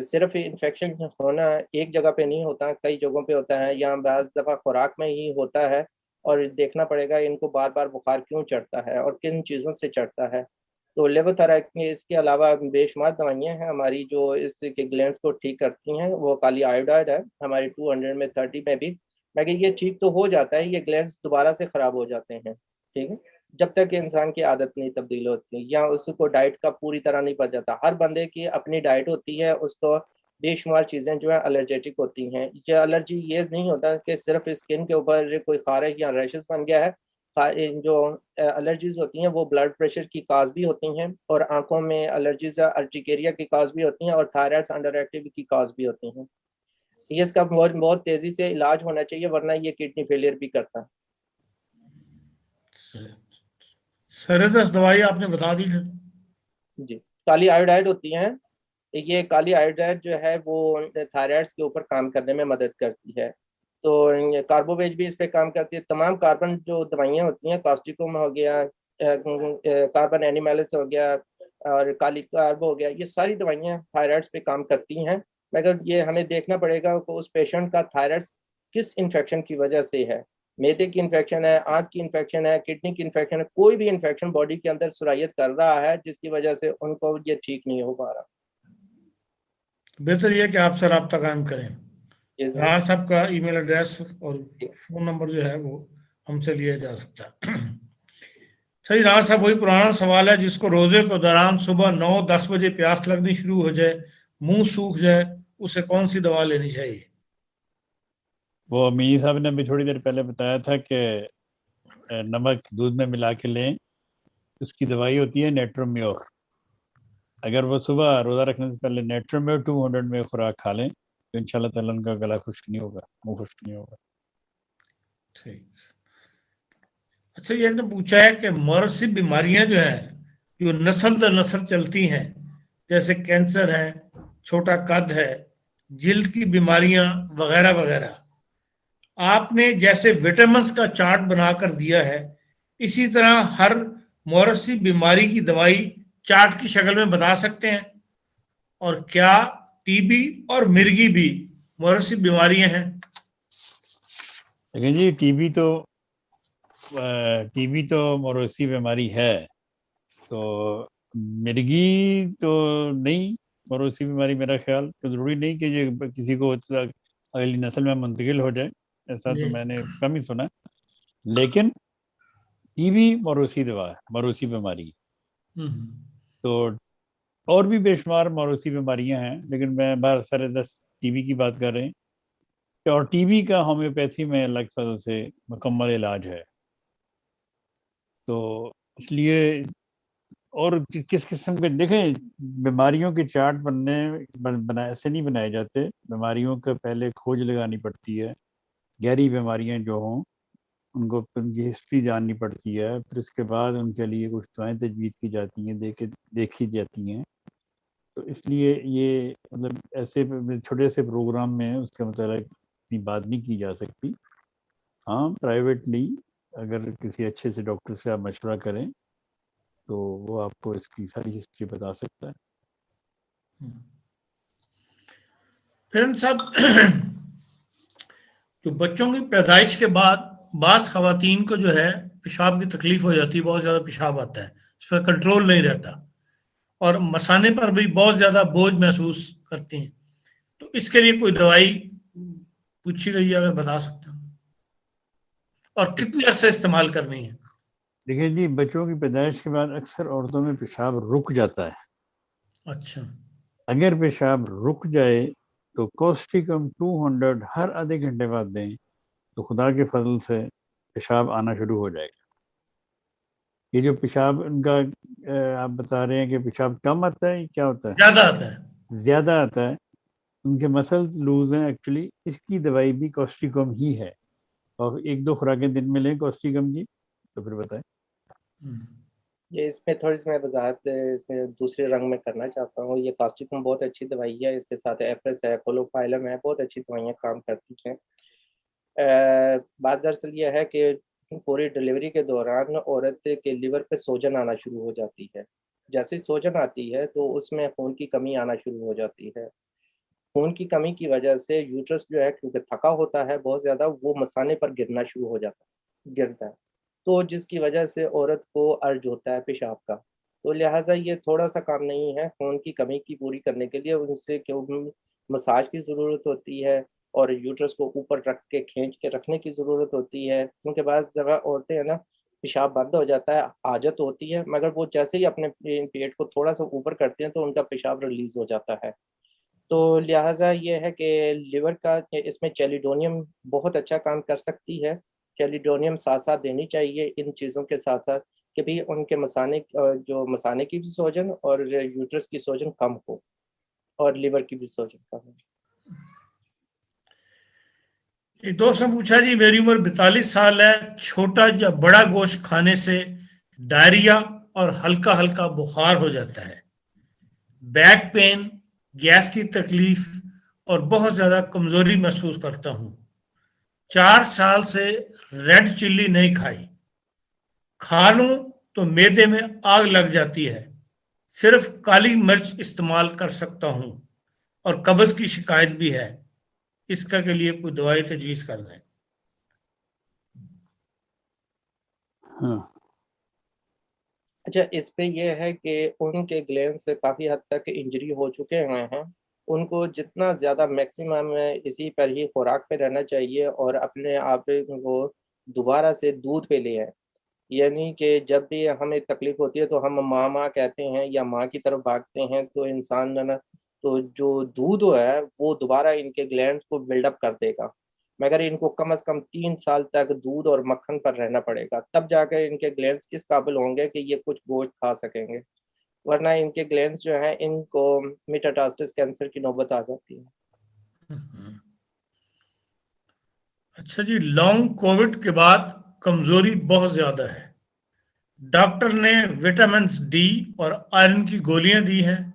सिर्फ इन्फेक्शन होना एक जगह पे नहीं होता, कई जगहों पे होता है, या बाज़ दफ़ा खुराक में ही होता है। और देखना पड़ेगा इनको बार बार बुखार क्यों चढ़ता है और किन चीज़ों से चढ़ता है। तो लेवोथेरेपी इसके अलावा बेशुमार दवाइयाँ हैं हमारी जो इसके ग्लैंड्स को ठीक करती हैं। वो काली आयोडाइड है हमारी 200 में 30 में भी, लेकिन ये ठीक तो हो जाता है, ये ग्लैंड्स दोबारा से ख़राब हो जाते हैं, ठीक है, जब तक इंसान की आदत नहीं तब्दील होती या उसको डाइट का पूरी तरह नहीं पता जाता। हर बंदे की अपनी डाइट होती है, उसको बेशुमार चीज़ें जो है एलर्जेटिक होती हैं। ये एलर्जी ये नहीं होता कि सिर्फ स्किन के ऊपर कोई खारिश या रैशेस बन गया है। जो एलर्जीज होती हैं वो ब्लड प्रेशर की काज भी होती हैं और आंखों में एलर्जीज अर्टिकेरिया की काज भी होती हैं और थायराइड्स अंडर एक्टिव की काज भी होती हैं। ये इसका बहुत बहुत तेजी से इलाज होना चाहिए वरना ये किडनी फेलियर भी करता है। सरदस दवाई आपने बता दी फिर। जी, काली आयोडाइड होती हैं। ये काली आयोडाइड जो है वो थायराइड्स के ऊपर काम करने में मदद करती है। तो ये कार्बोवेज भी इस पे काम करती है। तमाम कार्बन जो दवाइयाँ होती हैं, कास्टिकोम हो गया, कार्बन एनिमेलिस हो गया और काली कार्बो हो गया, ये सारी दवाइयाँ थायराइड्स पे काम करती हैं। मगर ये हमें देखना पड़ेगा कि उस पेशेंट का थायराइड्स किस इन्फेक्शन की वजह से है। मैदे की इन्फेक्शन है, आंत की इन्फेक्शन है, किडनी की इन्फेक्शन है, कोई भी इन्फेक्शन बॉडी के अंदर सरायत कर रहा है जिसकी वजह से उनको ये ठीक नहीं हो पा रहा। बेहतर ये कि आपसे रब्ता कायम करें। जी सर। राहत साहब का ईमेल एड्रेस और फोन नंबर जो है वो हमसे लिया जा सकता है। सही, राहत साहब वही पुराना सवाल है, जिसको रोजे के दौरान सुबह 9-10 बजे प्यास लगनी शुरू हो जाए, मुंह सूख जाए, उसे कौन सी दवा लेनी चाहिए? वो मीर साहब ने भी थोड़ी देर पहले बताया था कि नमक दूध में मिला के लें, उसकी दवाई होती है नेट्रोम्योर। अगर वो सुबह रोज़ा रखने से पहले नेट्रोम्योर 200 में खुराक खा लें तो इंशाल्लाह ताला उनका गला खुश्क नहीं होगा, मुंह खुश्क नहीं होगा। ठीक। अच्छा, ये ने पूछा है कि मौरसी बीमारियां जो है जो नस्ल दर नस्ल चलती हैं, जैसे कैंसर है, छोटा कद है, जिल्द की बीमारियां वगैरह वगैरह, आपने जैसे विटामिन्स का चार्ट बनाकर दिया है, इसी तरह हर मौरसी बीमारी की दवाई चार्ट की शक्ल में बता सकते हैं? और क्या टीबी और मिर्गी भी मौरसी बीमारियां हैं? लेकिन जी टीबी तो मौरूसी बीमारी है, तो मिर्गी तो नहीं मौरूसी बीमारी। मेरा ख्याल तो जरूरी नहीं कि ये किसी को अगली नस्ल में मुंतकिल हो जाए, ऐसा तो मैंने कम ही सुना। लेकिन टीबी मौरूसी दवा है, मौरूसी बीमारी। तो और भी बेशुमार मौरूसी बीमारियां हैं, लेकिन मैं बार सर दस टीबी की बात कर रहे हैं। और टीबी का होम्योपैथी में अलग फजल से मुकम्मल इलाज है। तो इसलिए और किस किस्म के देखें, बीमारियों के चार्ट बना ऐसे नहीं बनाए जाते। बीमारियों का पहले खोज लगानी पड़ती है, गहरी बीमारियां जो हों उनको उनकी हिस्ट्री जाननी पड़ती है, फिर उसके बाद उनके लिए कुछ दवाएं तजवीज़ की जाती हैं, देखी जाती हैं। तो इसलिए ये मतलब ऐसे छोटे से प्रोग्राम में उसके मतलब इतनी बात नहीं की जा सकती। हाँ, प्राइवेटली अगर किसी अच्छे से डॉक्टर से आप मशवरा करें तो वो आपको इसकी सारी हिस्ट्री बता सकता है। फिर सब जो बच्चों की पैदाइश के बाद बास खवातीन को जो है पेशाब की तकलीफ हो जाती है, बहुत ज़्यादा पेशाब आता है, इस पर कंट्रोल नहीं रहता और मसाने पर भी बहुत ज़्यादा बोझ महसूस करती हैं। तो इसके लिए कोई दवाई पूछी गई है, अगर बता सकते हैं, और कितने अरसे इस्तेमाल करनी है? देखिए जी, बच्चों की पैदाइश के बाद अक्सर औरतों में पेशाब रुक जाता है। अच्छा। अगर पेशाब रुक जाए तो कॉस्टिकम 200 हर आधे घंटे बाद दें तो खुदा के फजल से पेशाब आना शुरू हो जाएगा। ये जो पेशाब उनका आप बता रहे हैं कि पेशाब कम आता है, क्या होता है? ज़्यादा आता है। ज़्यादा आता है, उनके मसल्स लूज हैं। एक्चुअली इसकी दवाई भी कॉस्टिकम ही है और 1-2 खुराकें दिन में लें कॉस्टिकम की, तो फिर बताएं। ये इसमें थोड़ी सी मैं वजाहत इसमें दूसरे रंग में करना चाहता हूँ। ये कास्टिकम बहुत अच्छी दवाई है, इसके साथ एप्रेस है, कोलोफाइलम है, बहुत अच्छी दवाइयाँ काम करती हैं। बात दरअसल ये है कि पूरी डिलीवरी के दौरान औरत के लिवर पे सोजन आना शुरू हो जाती है। जैसे सोजन आती है तो उसमें खून की कमी आना शुरू हो जाती है। खून की कमी की वजह से यूट्रस जो है, क्योंकि थका होता है बहुत ज़्यादा, वो मसाने पर गिरना शुरू हो जाता है, गिरता है, तो जिसकी वजह से औरत को अर्ज होता है पेशाब का। तो लिहाजा ये थोड़ा सा काम नहीं है, खून की कमी की पूरी करने के लिए उनसे क्यों मसाज की ज़रूरत होती है और यूट्रस को ऊपर रख के खींच के रखने की ज़रूरत होती है, क्योंकि बाज़ जगह औरतें हैं ना, पेशाब बंद हो जाता है, आदत होती है, मगर वो जैसे ही अपने पेट को थोड़ा सा ऊपर करते हैं तो उनका पेशाब रिलीज़ हो जाता है। तो लिहाजा ये है कि लिवर का इसमें चैलिडोनियम बहुत अच्छा काम कर सकती है। चैलिडोनियम साथ-साथ देनी चाहिए इन चीज़ों के साथ-साथ कि भी उनके मसाने जो मसाने की भी सोजन और यूट्रस की सोजन कम हो और लिवर की भी सोजन कम हो। एक दोस्त ने पूछा जी, मेरी उम्र 42 साल है, छोटा या बड़ा गोश्त खाने से डायरिया और हल्का हल्का बुखार हो जाता है, बैक पेन, गैस की तकलीफ और बहुत ज्यादा कमजोरी महसूस करता हूँ। 4 साल से रेड चिल्ली नहीं खाई, खा लूं तो मैदे में आग लग जाती है, सिर्फ काली मिर्च इस्तेमाल कर सकता हूँ और कब्ज की शिकायत भी है, इसका के लिए कोई दवाई तजवीज कर दें। हाँ, अच्छा, इस पे ये है कि उनके ग्लैंड से काफ़ी हद तक इंजरी हो चुके हुए हैं। उनको जितना ज़्यादा मैक्सिमम इसी पर ही खुराक पे रहना चाहिए और अपने आप को दोबारा से दूध पे ले आएँ। यानी कि जब भी हमें तकलीफ़ होती है तो हम माँ, माँ कहते हैं या माँ की तरफ भागते हैं, तो इंसान है ना, तो जो दूध है वो दोबारा इनके ग्लैंड्स को बिल्डअप कर देगा। मगर इनको कम से कम 3 साल तक दूध और मक्खन पर रहना पड़ेगा, तब जाकर इनके ग्लैंड्स इस काबिल होंगे कि ये कुछ गोश्त खा सकेंगे, वरना इनके ग्लैंड्स जो हैं इनको मेटास्टेसिस कैंसर की नौबत आ जाती है। अच्छा जी, लॉन्ग कोविड के बाद कमजोरी बहुत ज्यादा है, डॉक्टर ने विटामिन डी और आयरन की गोलियां दी हैं,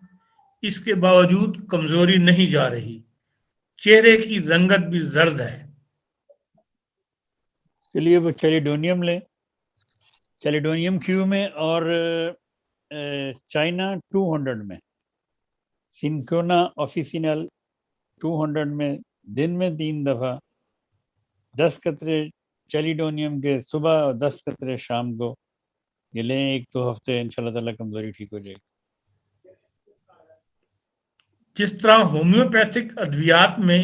इसके बावजूद कमजोरी नहीं जा रही, चेहरे की रंगत भी जर्द है। चलिए वो चैलिडोनियम लें, चैलिडोनियम क्यू में और चाइना 200 में, सिंकोना ऑफिसिनल 200 में दिन में 3 दफ़ा 10 कतरे चैलिडोनियम के सुबह और 10 कतरे शाम को, ये लें 1-2 हफ्ते, इंशाल्लाह ताला कमजोरी ठीक हो जाएगी। जिस तरह होम्योपैथिक अद्वियात में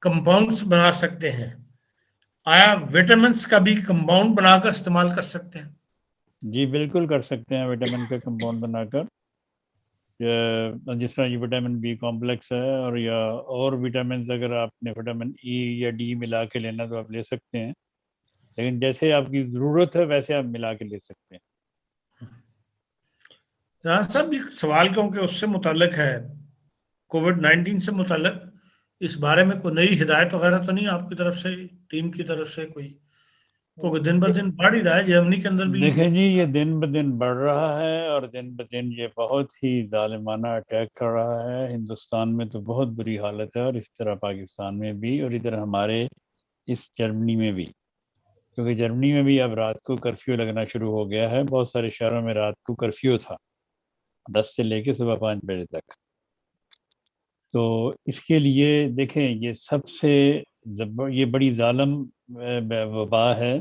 कंपाउंड्स बना सकते हैं, आया विटामिन का भी कंपाउंड बनाकर इस्तेमाल कर सकते हैं? जी बिल्कुल कर सकते हैं, विटामिन का कंपाउंड बनाकर, जिस तरह ये विटामिन बी कॉम्प्लेक्स है और या और विटामिन अगर आपने विटामिन ई या डी मिला के लेना तो आप ले सकते हैं, लेकिन जैसे आपकी ज़रूरत है वैसे आप मिला के ले सकते हैं। राज साहब, भी सवाल क्योंकि उससे मुतालिक है, कोविड-19 से मुतालिक, इस बारे में कोई नई हिदायत वगैरह तो नहीं आपकी तरफ से, टीम की तरफ से कोई? क्योंकि दिन ब दिन बढ़ ही रहा है, जर्मनी के अंदर भी। देखें जी, ये दिन ब दिन बढ़ रहा है और दिन ब दिन ये बहुत ही जालिमाना अटैक कर रहा है। हिंदुस्तान में तो बहुत बुरी हालत है और इस तरह पाकिस्तान में भी और इधर हमारे इस जर्मनी में भी, क्योंकि जर्मनी में भी अब रात को कर्फ्यू लगना शुरू हो गया है। बहुत सारे शहरों में रात को कर्फ्यू था 10 से लेके सुबह 5 बजे तक। तो इसके लिए देखें, ये सबसे ये बड़ी जालिम वबा है।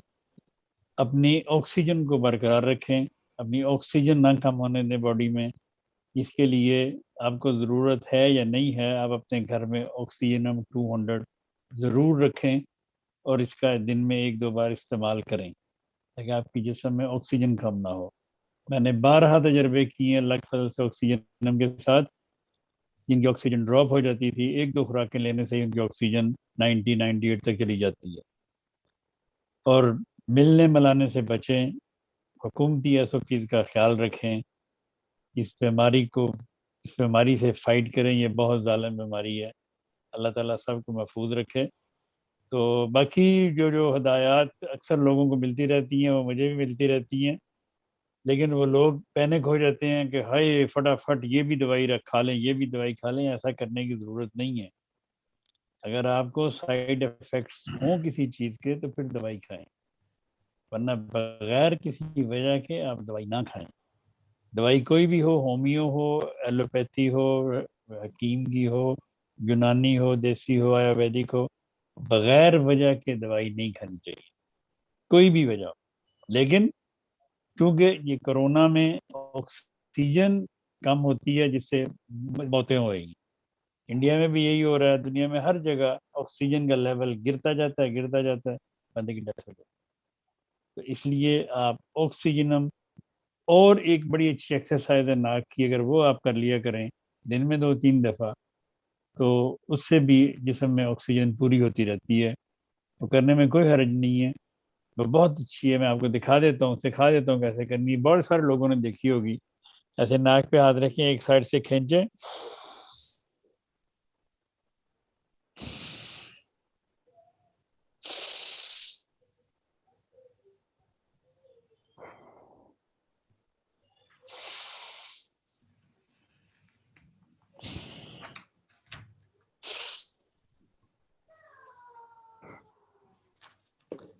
अपनी ऑक्सीजन को बरकरार रखें, अपनी ऑक्सीजन ना कम होने दें बॉडी में। इसके लिए आपको ज़रूरत है या नहीं है, आप अपने घर में ऑक्सीजन 200 ज़रूर रखें और इसका दिन में 1-2 बार इस्तेमाल करें ताकि आपकी जिस्म में ऑक्सीजन कम ना हो। मैंने 12 तजर्बे किए हैं अल्लाह के फजल से ऑक्सीजन के साथ, जिनकी ऑक्सीजन ड्रॉप हो जाती थी, 1-2 खुराकें लेने से ही उनकी ऑक्सीजन 90-98 तक चली जाती है। और मिलने मिलाने से बचें, हुकूमती SOPs का ख्याल रखें, इस बीमारी से फाइट करें। ये बहुत जालिम बीमारी है। अल्लाह ताला सबको महफूज रखे। तो बाकी जो जो हदायत अक्सर लोगों को मिलती रहती हैं वो मुझे भी मिलती रहती हैं, लेकिन वो लोग पैनिक हो जाते हैं कि हाय फटाफट ये भी दवाई खा लें, ये भी दवाई खा लें। ऐसा करने की ज़रूरत नहीं है। अगर आपको साइड इफ़ेक्ट्स हों किसी चीज़ के तो फिर दवाई खाएं, वरना बगैर किसी वजह के आप दवाई ना खाएं। दवाई कोई भी हो, होमियो हो, एलोपैथी हो, हकीम की हो, यूनानी हो, देसी हो, आयुर्वेदिक हो, बगैर वजह के दवाई नहीं खानी चाहिए, कोई भी वजह हो। लेकिन क्योंकि ये कोरोना में ऑक्सीजन कम होती है जिससे मौतें हो रही हैं। इंडिया में भी यही हो रहा है, दुनिया में हर जगह ऑक्सीजन का लेवल गिरता जाता है, बंदे की डेथ हो जाती है। तो इसलिए आप ऑक्सीजनम, और एक बड़ी अच्छी एक्सरसाइज है नाक की, अगर वो आप कर लिया करें दिन में 2-3 दफ़ा, तो उससे भी जिस्म में ऑक्सीजन पूरी होती रहती है। तो करने में कोई हर्ज नहीं है, वो बहुत अच्छी है। मैं आपको दिखा देता हूँ, सिखा देता हूँ कैसे करनी है। बहुत सारे लोगों ने देखी होगी। ऐसे नाक पे हाथ रखें, एक साइड से खींचें,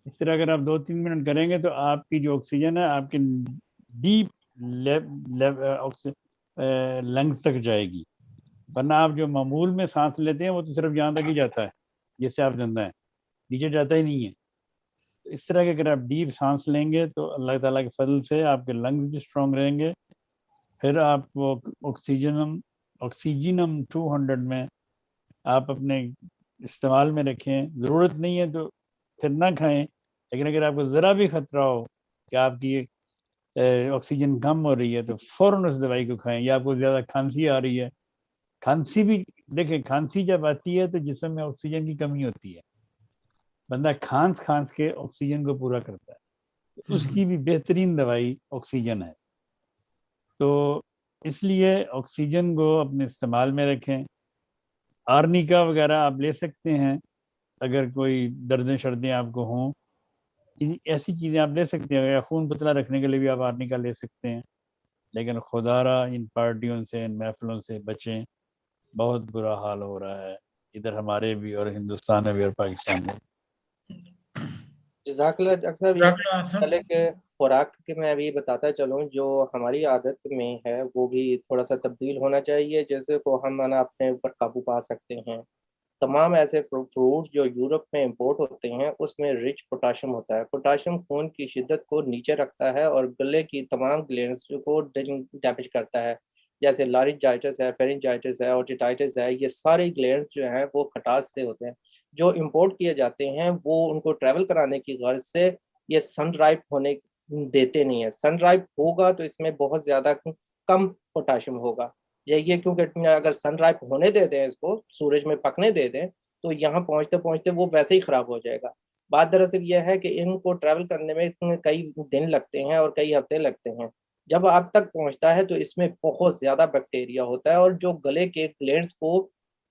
इस तरह अगर आप 2-3 मिनट करेंगे तो आपकी जो ऑक्सीजन है आपके डीप लंग्स तक जाएगी। वरना आप जो मामूल में सांस लेते हैं वो तो सिर्फ यहाँ तक ही जाता है, जिससे आप जिंदा हैं, नीचे जाता ही नहीं है। तो इस तरह के अगर आप डीप सांस लेंगे तो अल्लाह ताला के फजल से आपके लंग्स भी स्ट्रांग रहेंगे। फिर आप वो ऑक्सीजनम 200 में आप अपने इस्तेमाल में रखें। ज़रूरत नहीं है तो फिर ना खाएं, लेकिन अगर आपको ज़रा भी ख़तरा हो कि आपकी ऑक्सीजन कम हो रही है तो फ़ौरन उस दवाई को खाएं। या आपको ज़्यादा खांसी आ रही है, खांसी भी देखें, खांसी जब आती है तो जिस्म में ऑक्सीजन की कमी होती है, बंदा खांस खांस के ऑक्सीजन को पूरा करता है, तो उसकी भी बेहतरीन दवाई ऑक्सीजन है। तो इसलिए ऑक्सीजन को अपने इस्तेमाल में रखें। आर्निका वगैरह आप ले सकते हैं, अगर कोई दर्दें शर्दें आपको हों, ऐसी चीज़ें आप ले सकते हैं। या खून पतला रखने के लिए भी आप आर्निका ले सकते हैं। लेकिन खुदारा इन पार्टियों से, इन महफिलों से बचें, बहुत बुरा हाल हो रहा है इधर हमारे भी, और हिंदुस्तान में भी, और पाकिस्तान में। जज़ाकल्लाह डॉक्टर साहब। ये गले के खुराक के मैं अभी बताता चलूँ, जो हमारी आदत में है वो भी थोड़ा सा तब्दील होना चाहिए, जैसे को हम ना अपने ऊपर काबू पा सकते हैं। तमाम ऐसे फ्रूट्स जो यूरोप में इंपोर्ट होते हैं उसमें रिच पोटाशियम होता है। पोटाशियम खून की शिद्दत को नीचे रखता है और गले की तमाम ग्लैंड्स को डैमेज करता है, जैसे लारिंजाइटिस है, फेरिंजाइटिस है, ओटिटाइटिस है। ये सारे ग्लैंड्स जो हैं वो खटास से होते हैं। जो इंपोर्ट किए जाते हैं वो उनको ट्रैवल कराने की गर्ज से ये सन ड्राइप होने देते नहीं है। सन ड्राइप होगा तो इसमें बहुत ज़्यादा कम पोटाशियम होगा। ये क्योंकि अगर सन ड्राइप होने दे दें, इसको सूरज में पकने दे दें, तो यहाँ पहुँचते पहुँचते वो वैसे ही ख़राब हो जाएगा। बात दरअसल ये है कि इनको ट्रैवल करने में कई दिन लगते हैं और कई हफ्ते लगते हैं। जब आप तक पहुँचता है तो इसमें बहुत ज़्यादा बैक्टीरिया होता है और जो गले के ग्लैंड्स को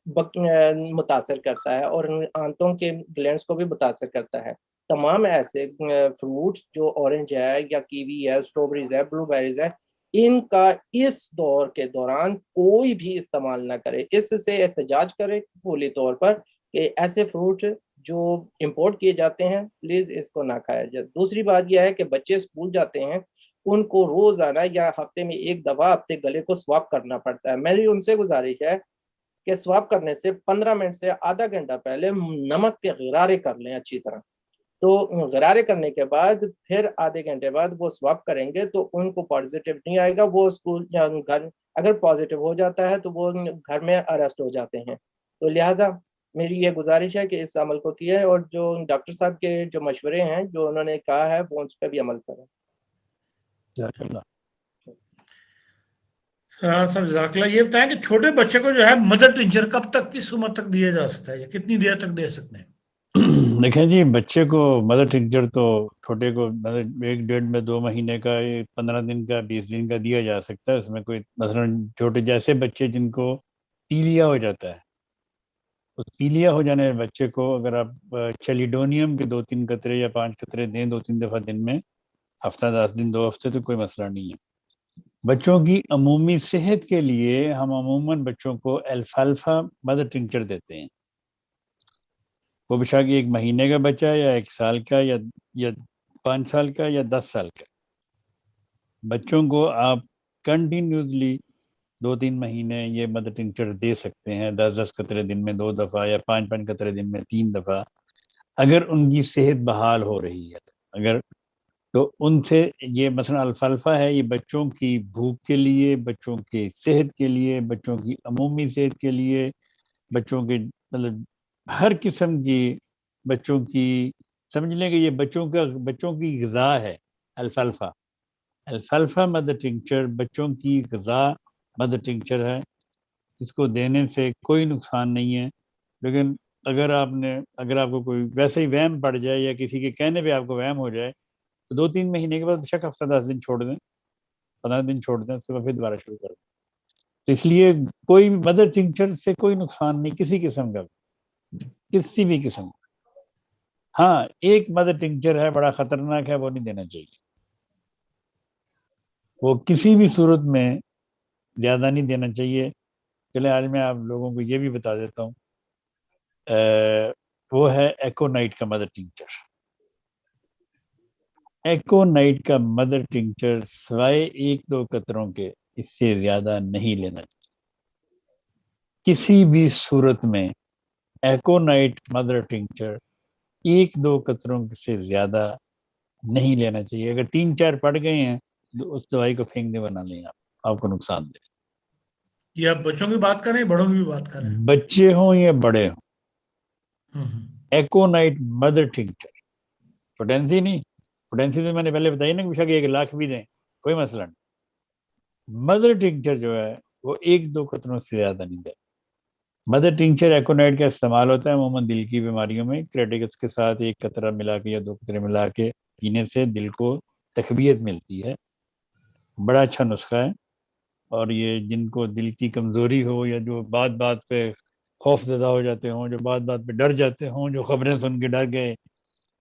मुतासर करता है और आंतों के ग्लैंड्स को भी मुतासर करता है। तमाम ऐसे फ्रूट्स जो ऑरेंज है या कीवी है, स्ट्रॉबेरीज है, ब्लूबेरीज है, इनका इस दौर के दौरान कोई भी इस्तेमाल ना करे। इससे एहतजाज करें फूली तौर पर कि ऐसे फ्रूट जो इंपोर्ट किए जाते हैं प्लीज़ इसको ना खाया जाए। दूसरी बात यह है कि बच्चे स्कूल जाते हैं, उनको रोज़ाना या हफ्ते में 1 दफ़ा अपने गले को स्वाब करना पड़ता है। मेरी उनसे गुजारिश है कि स्वाब करने से 15 मिनट से आधा घंटा पहले नमक के गरारे कर लें अच्छी तरह। तो गरारे करने के बाद फिर आधे घंटे बाद वो स्वाब करेंगे तो उनको पॉजिटिव नहीं आएगा। वो स्कूल या घर अगर पॉजिटिव हो जाता है तो वो घर में अरेस्ट हो जाते हैं। तो लिहाजा मेरी ये गुजारिश है कि इस अमल को किया है और जो डॉक्टर साहब के जो मशवरे हैं जो उन्होंने कहा है वो उस पर भी अमल करें। सर जज़ाकल्लाह, ये बताएं कि छोटे बच्चे को जो है मदर टिंचर कब तक, किस उम्र तक दिया जा सकता है या कितनी देर तक दे सकते हैं? देखें जी, बच्चे को मदर टिंचर तो छोटे को मतलब 1 डेढ़ में 2 महीने का, 15 दिन का, 20 दिन का दिया जा सकता है। उसमें कोई मसलन छोटे जैसे बच्चे जिनको पीलिया हो जाता है, तो पीलिया हो जाने वाले बच्चे को अगर आप चेलिडोनियम के 2-3 कतरे या 5 कतरे दें 2-3 दफा दिन में, हफ्ता 10 दिन 2 हफ्ते, तो कोई मसला नहीं है। बच्चों की अमूमी सेहत के लिए हम अमूमन बच्चों को अल्फाल्फा मदर टिंचर देते हैं। वो बेशक 1 महीने का बच्चा या 1 साल का या 5 साल का या 10 साल का, बच्चों को आप कंटिन्यूसली 2-3 महीने ये मदर टिंचर दे सकते हैं, 10-10 कतरे दिन में 2 दफ़ा या 5-5 कतरे दिन में 3 दफ़ा, अगर उनकी सेहत बहाल हो रही है। अगर तो उनसे ये मसलन अल्फाल्फा है, ये बच्चों की भूख के लिए, बच्चों की सेहत के लिए, बच्चों की अमूमी सेहत के लिए, बच्चों के मतलब हर किस्म की बच्चों की, समझ लें कि ये बच्चों की ग़िज़ा है। अल्फाल्फा मदर टिंचर बच्चों की ग़िज़ा मदर टिंचर है। इसको देने से कोई नुकसान नहीं है। लेकिन अगर आपको कोई वैसे ही वहम पड़ जाए या किसी के कहने पे आपको वहम हो जाए, तो 2-3 महीने के बाद बेशक हफ्ता 10 दिन छोड़ दें, 15 दिन छोड़ दें, उसके बाद फिर दोबारा शुरू कर दें। तो इसलिए कोई मदर टिंचर से कोई नुकसान नहीं किसी किस्म का, किसी भी किस्म का। हाँ, एक मदर टिंचर है बड़ा खतरनाक है, वो नहीं देना चाहिए। वो किसी भी सूरत में ज़्यादा नहीं देना चाहिए। चले आज मैं आप लोगों को ये भी बता देता हूँ, वो है एकोनाइट का मदर टिंचर। एकोनाइट का मदर टिंचर सिवाय 1-2 कतरों के इससे ज़्यादा नहीं लेना चाहिए किसी भी सूरत में। एकोनाइट मदर टिंचर 1-2 कतरों से ज़्यादा नहीं लेना चाहिए। अगर 3-4 पड़ गए हैं तो उस दवाई को फेंक दे, बना लें आपको नुकसान दे। ये आप बच्चों की बात कर रहे हैं, बड़ों की भी बात कर रहे हैं? बच्चे हों या बड़े हों, एकोनाइट मदर टिंचर, पोटेंसी नहीं, पोटेंसी तो मैंने पहले बताई ना कि बेशक 1 लाख भी दें कोई मसला नहीं। मदर टिंचर जो है वो 1-2 कतरों से ज़्यादा नहीं दे। मदर टिंचर एकोनाइट का इस्तेमाल होता है अमूमन दिल की बीमारियों में। क्रेटिकस के साथ 1 कतरा मिला के या 2 कतरे मिला के पीने से दिल को तकवीयत मिलती है। बड़ा अच्छा नुस्खा है। और ये जिनको दिल की कमज़ोरी हो या जो बात बात पे खौफज़दा हो जाते हों, जो बात बात पे डर जाते हों, जो खबरें सुन के डर गए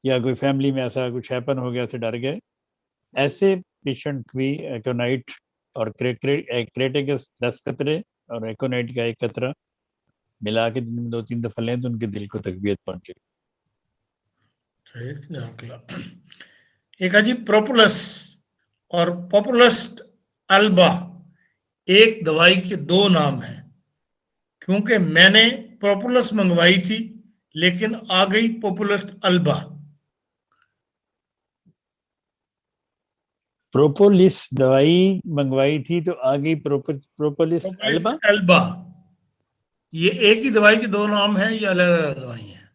या कोई फैमिली में ऐसा कुछ हैपन हो गया तो डर गए, ऐसे पेशेंट भी एकोनाइट और क्रेटिकस 10 कतरे और एकोनाइट का 1 कतरा मिला के दिन में 2-3 दफ़ा लें तो उनके दिल को तकवीयत पहुंचेगी। एक है जी प्रोपोलस और पॉपुलस अल्बा, एक दवाई के 2 नाम हैं। क्योंकि मैंने प्रोपोलस मंगवाई थी लेकिन आ गई पॉपुलस अल्बा। प्रोपोलिस दवाई मंगवाई थी तो आ गई प्रोपोलिस अल्बा। अल्बा, ये एक ही दवाई के 2 नाम हैं या अलग अलग दवाई हैं?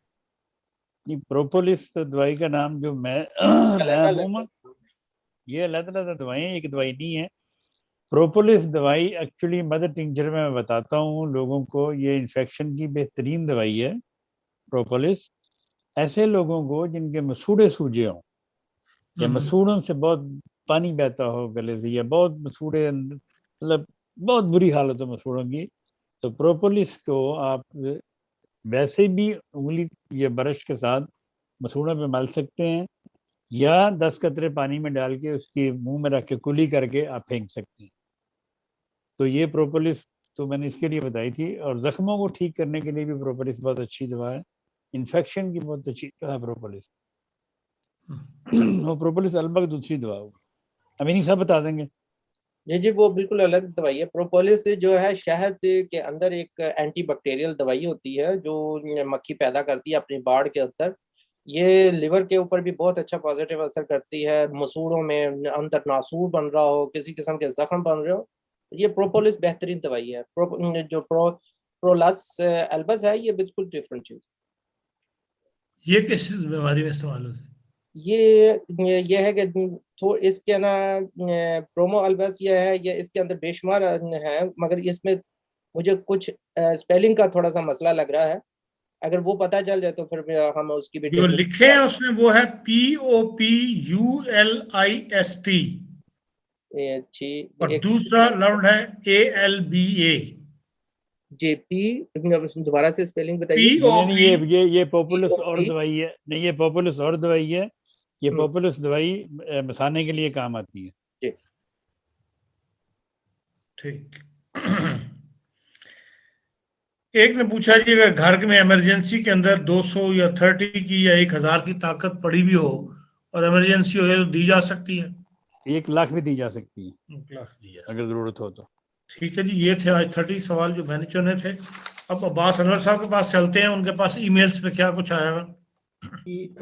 नहीं, प्रोपोलिस तो दवाई का नाम जो मैं अमूमन, ये अलग-अलग दवाएं, एक दवाई नहीं है। प्रोपोलिस दवाई एक्चुअली मदर टिंचर में मैं बताता हूँ लोगों को, ये इन्फेक्शन की बेहतरीन दवाई है प्रोपोलिस। ऐसे लोगों को जिनके मसूड़े सूजे हों या मसूड़ों से बहुत पानी बहता हो गले से, या बहुत मसूड़े मतलब बहुत बुरी हालत हो मसूड़ों की, तो प्रोपोलिस को आप वैसे भी उंगली या ब्रश के साथ मसूड़ों पे मल सकते हैं या 10 कतरे पानी में डाल के उसके मुंह में रख के कुली करके आप फेंक सकते हैं। तो ये प्रोपोलिस तो मैंने इसके लिए बताई थी। और जख्मों को ठीक करने के लिए भी प्रोपोलिस बहुत अच्छी दवा है। इन्फेक्शन की बहुत अच्छी दवा है प्रोपोलिस। और प्रोपोलिस अल्बा की दूसरी दवा होगी, अमीनी साहब बता देंगे। जी, वो बिल्कुल अलग दवाई है। प्रोपोलिस जो है शहद के अंदर एक एंटीबैक्टीरियल दवाई होती है जो मक्खी पैदा करती है अपनी बाड़ के अंदर। ये लिवर के ऊपर भी बहुत अच्छा पॉजिटिव असर करती है। मसूड़ों में अंदर नासूर बन रहा हो, किसी किस्म के जख्म बन रहे हो, ये प्रोपोलिस बेहतरीन दवाई है। प्रोलस एल्बस है, ये बिल्कुल डिफरेंट चीज। ये किस बीमारी में इस्तेमाल होती है? ये है कि तो इसके ना प्रोमो अल्बस ये है, ये इसके अंदर बेशुमार है, मगर इसमें मुझे कुछ स्पेलिंग का थोड़ा सा मसला लग रहा है। अगर वो पता चल जाए तो फिर हम उसकी भी जो लिखे हैं उसमें वो है POPULIST अच्छी और दूसरा लफ्ज है ALBA। JP, दोबारा से स्पेलिंग बताइए। नहीं, ये पॉपुलस और POP, दवाई है। नहीं, ये पॉपुलस और दवाई है। ये पॉपुलस दवाई बसाने के लिए काम आती है। जी ठीक। एक ने पूछा जी, अगर घर में इमरजेंसी के अंदर 200 या 30 की या 1000 की ताकत पड़ी भी हो और इमरजेंसी हो जाए तो दी जा सकती है? 1 लाख भी दी जा सकती है 1 लाख दी जा अगर जरूरत हो तो। ठीक है जी, ये थे आज 30 सवाल जो मैंने चुने थे। अब अब्बास अनवर साहब के पास चलते हैं, उनके पास ईमेल्स पे क्या कुछ आया है।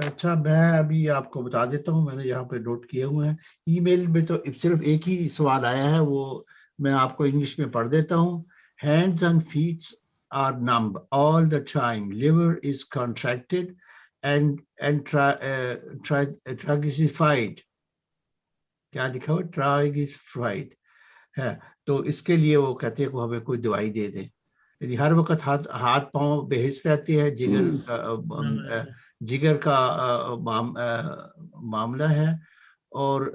अच्छा, मैं अभी आपको बता देता हूँ, मैंने यहाँ पे नोट किए हुए हैं। ईमेल में तो सिर्फ एक ही सवाल आया है, वो मैं आपको इंग्लिश में पढ़ देता हूँ। Hands and feet are numb all the time, liver is contracted and triglyceride, क्या लिखा हुआ, ट्राइग्लिसराइड है। तो इसके लिए वो कहते हैं कि हमें कोई दवाई दे दे। यदि हर वक्त हाथ पांव बेहिस रहते हैं, जिगर का मामला है और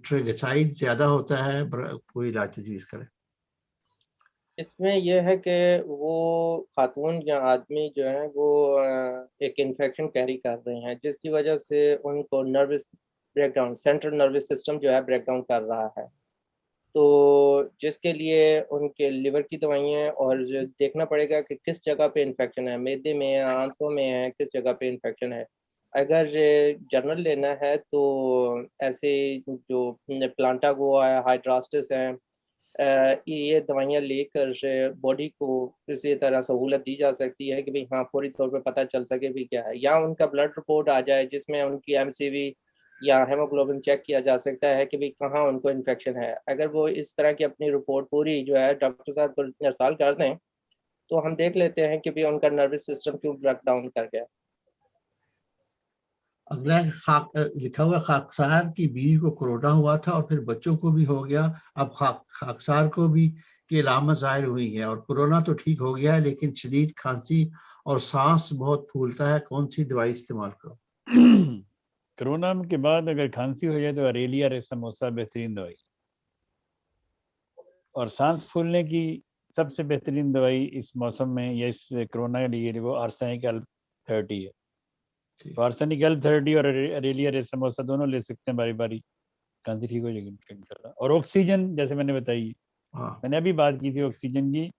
ट्राइग्लिसराइड ज्यादा होता है, कोई इलाज तजवीज़ करे। इसमें यह है कि वो खातून या आदमी जो है वो एक इन्फेक्शन कैरी कर रहे हैं, जिसकी वजह से उनको nervous breakdown, central nervous system जो है ब्रेकडाउन कर रहा है। तो जिसके लिए उनके लिवर की दवाइयाँ, और देखना पड़ेगा कि किस जगह पे इन्फेक्शन है, मैदे में है, आंतों में है, किस जगह पे इन्फेक्शन है। अगर जनरल लेना है तो ऐसे जो प्लांटा गोआ है, हाइड्रास्टिस है, ये दवाइयाँ लेकर बॉडी को किसी तरह सहूलत दी जा सकती है कि भाई हाँ फौरी तौर पे पता चल सके भी क्या है, या उनका ब्लड रिपोर्ट आ जाए जिसमें उनकी MCV या हेमोग्लोबिन चेक किया जा सकता है कि भाई कहाँ उनको इन्फेक्शन है। अगर वो इस तरह की अपनी रिपोर्ट पूरी जो है डॉक्टर साहब को इरसाल कर दें तो हम देख लेते हैं कि भाई उनका नर्वस सिस्टम क्यों ब्रेक डाउन कर गया। अगला लिखा हुआ, खाकसार की बीवी को कोरोना हुआ था और फिर बच्चों को भी हो गया। अब खाकसार को भी की अलामत जाहिर हुई है और कोरोना तो ठीक हो गया है, लेकिन शदीद खांसी और सांस बहुत फूलता है, कौन सी दवाई इस्तेमाल करो? कोरोना के बाद अगर खांसी हो जाए तो अरेलिया रेसामोसा बेहतरीन दवाई, और सांस फूलने की सबसे बेहतरीन दवाई इस मौसम में या इस कोरोना के लिए वो आर्सेनिक L30 है। तो आर्सेनिक L30 और अरेलिया रेसामोसा दोनों ले सकते हैं बारी बारी, खांसी ठीक हो जाएगी इंशाल्लाह। और ऑक्सीजन, जैसे मैंने बताई, मैंने अभी बात की थी ऑक्सीजन की,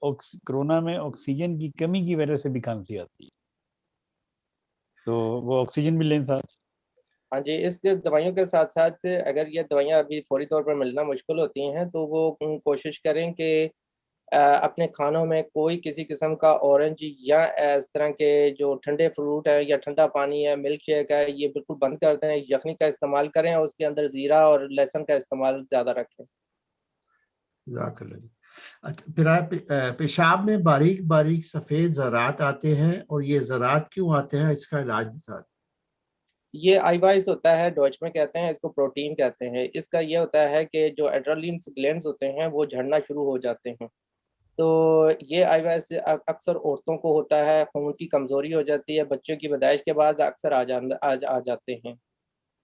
कोरोना में ऑक्सीजन की कमी की वजह से भी खांसी आती है, तो वो ऑक्सीजन भी लें साथ। हाँ जी, इस दवाइयों के साथ साथ अगर ये दवाइयाँ अभी फौरी तौर पर मिलना मुश्किल होती हैं तो वो कोशिश करें कि अपने खानों में कोई किसी किस्म का ऑरेंज या इस तरह के जो ठंडे फ्रूट है या ठंडा पानी है, मिल्क शेक है, ये बिल्कुल बंद कर दें। यखनी का इस्तेमाल करें और उसके अंदर ज़ीरा और लहसुन का इस्तेमाल ज़्यादा रखें। अच्छा, फिर पेशाब में बारीक बारीक सफेद ज़रात आते हैं, और ये ज़रात क्यों आते हैं, इसका इलाज बता दें। ये आईवाइस होता है, डॉच में कहते हैं इसको, प्रोटीन कहते हैं। इसका ये होता है कि जो एड्रेनलिन ग्लैंड्स होते हैं वो झड़ना शुरू हो जाते हैं। तो ये आईवाइस अक्सर औरतों को होता है, खून की कमज़ोरी हो जाती है, बच्चों की पैदाइश के बाद अक्सर आ जाते हैं।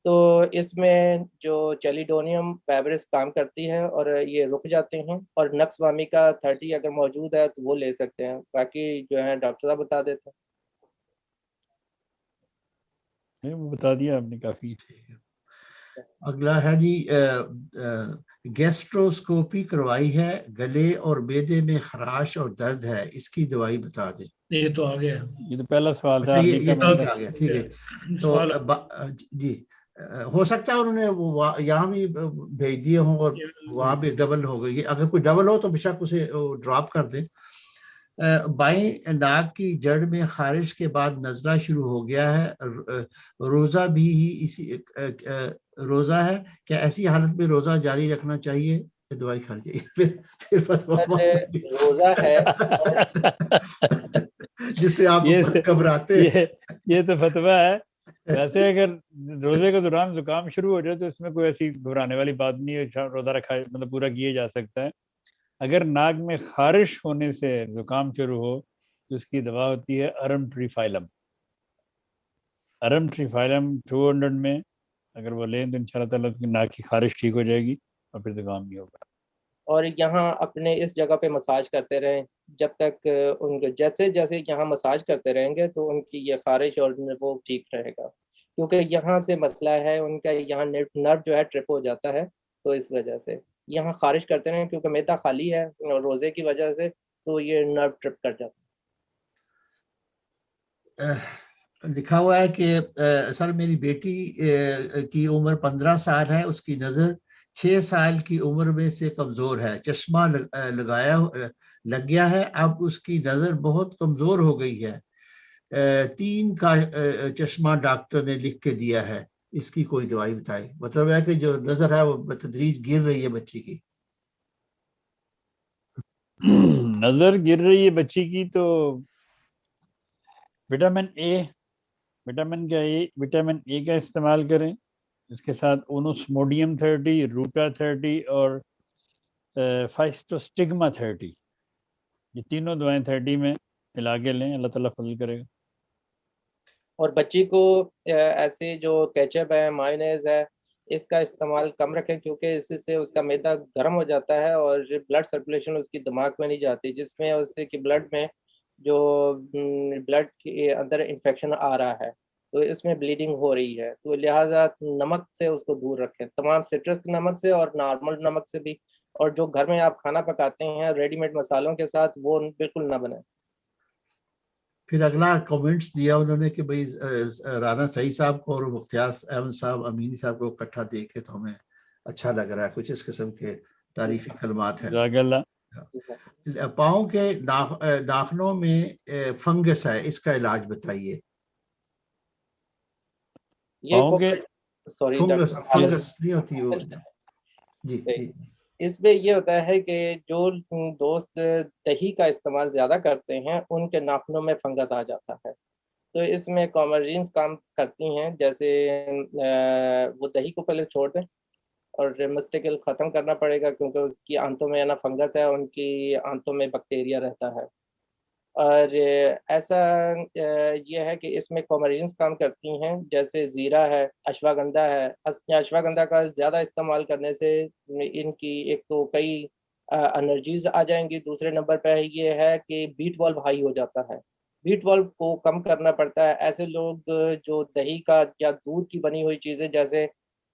तो इसमें जो चेलिडोनियम फैब्रिस काम करती है और ये रुक जाते हैं, और नक्स वामी का 30 अगर मौजूद है तो वो ले सकते हैं, बाकी जो है डॉक्टर साहब बता देते हैं। वो बता दिया आपने काफ़ी। अगला है जी, गैस्ट्रोस्कोपी करवाई है, गले और मैदे में खराश और दर्द है, इसकी दवाई बता दें। ये तो आ गया, ये तो पहला सवाल था। अच्छा, ये ठीक आ गया, ठीक है। तो सवाल जी, हो सकता है उन्होंने वो यहाँ भी भेज दिए हों और वहाँ भी डबल हो गई। अगर कोई डबल हो तो बेशक उसे ड्रॉप कर दें। बाएं नाक की जड़ में खारिश के बाद नजला शुरू हो गया है, रोजा भी ही इसी रोजा है क्या, ऐसी हालत में रोजा जारी रखना चाहिए, दवाई खानी चाहिए? फिर रोजा है जिससे आप घबराते। ये तो फतवा है। वैसे अगर रोजे के दौरान जुकाम शुरू हो जाए तो इसमें कोई ऐसी घबराने वाली बात नहीं है, रोजा रखा मतलब पूरा किया जा सकता है। अगर नाक में खारिश होने से जुकाम शुरू हो तो उसकी दवा होती है अरम ट्रीफाइलम। अरम ट्रीफाइलम 200 में अगर वो लें तो इंशाल्लाह ताला उसकी नाक की खारिश ठीक हो जाएगी और फिर जुकाम नहीं होगा। और यहाँ अपने इस जगह पे मसाज करते रहें जब तक उनके जैसे जैसे यहाँ मसाज करते रहेंगे तो उनकी ये खारिश और वो ठीक रहेगा, क्योंकि यहाँ से मसला है उनका, यहाँ नर्व जो है ट्रिप हो जाता है, तो इस वजह से यहाँ खारिश करते रहें क्योंकि मैदा खाली है रोज़े की वजह से, तो ये नर्व ट्रिप कर जाता है। लिखा हुआ है कि सर मेरी बेटी की उम्र 15 साल है, उसकी नज़र 6 साल की उम्र में से कमज़ोर है, चश्मा लग गया है, अब उसकी नज़र बहुत कमज़ोर हो गई है, 3 का चश्मा डॉक्टर ने लिख के दिया है, इसकी कोई दवाई बताए। मतलब है कि जो नज़र है वो बतदरीज गिर रही है बच्ची की। नजर गिर रही है बच्ची की, तो विटामिन ए का इस्तेमाल करें, इसके साथ ओनोस्मोडियम 30, रूटा 30 और फाइस्टोस्टिग्मा 30, ये तीनों दवाएं 30 में मिला के लें, अल्लाह ताला फजल करेगा। और बच्ची को ऐसे जो केचप है, मायोनेज़ है, इसका इस्तेमाल कम रखें क्योंकि इससे उसका मैदा गर्म हो जाता है और ब्लड सर्कुलेशन उसकी दिमाग में नहीं जाती, जिसमें उससे कि ब्लड में जो ब्लड के अंदर इन्फेक्शन आ रहा है, तो इसमें ब्लीडिंग हो रही है, तो लिहाजा नमक से उसको दूर रखें, तमाम सिट्रस नमक से और नॉर्मल नमक से भी, और जो घर में आप खाना पकाते हैं रेडीमेड मसालों के साथ वो बिल्कुल ना बनाएं। फिर अगला कमेंट्स दिया उन्होंने कि भाई राना सही साहब को और मुख्तियार अहमद साहब, अमीनी साहब को इकट्ठा देखे तो हमें अच्छा लग रहा है, कुछ इस किस्म के तारीफी कलमात हैं। पाँव के नाखूनों में फंगस है, इसका इलाज बताइए। ये सॉरी फंगस नहीं होती वो जी। इसमें ये होता है कि जो दोस्त दही का इस्तेमाल ज़्यादा करते हैं उनके नाखूनों में फंगस आ जाता है, तो इसमें कॉमरीन्स काम करती हैं, जैसे वो दही को पहले छोड़ दें और मुस्तकिल ख़त्म करना पड़ेगा क्योंकि उसकी आंतों में ना फंगस है, उनकी आंतों में बैक्टीरिया रहता है। और ऐसा ये है कि इसमें कॉमरीन्स काम करती हैं, जैसे ज़ीरा है, अश्वगंधा है। अश्वगंधा का ज़्यादा इस्तेमाल करने से इनकी एक तो कई एनर्जीज़ आ जाएंगी, दूसरे नंबर पे ये है कि B12 हाई हो जाता है, B12 को कम करना पड़ता है। ऐसे लोग जो दही का या दूध की बनी हुई चीज़ें जैसे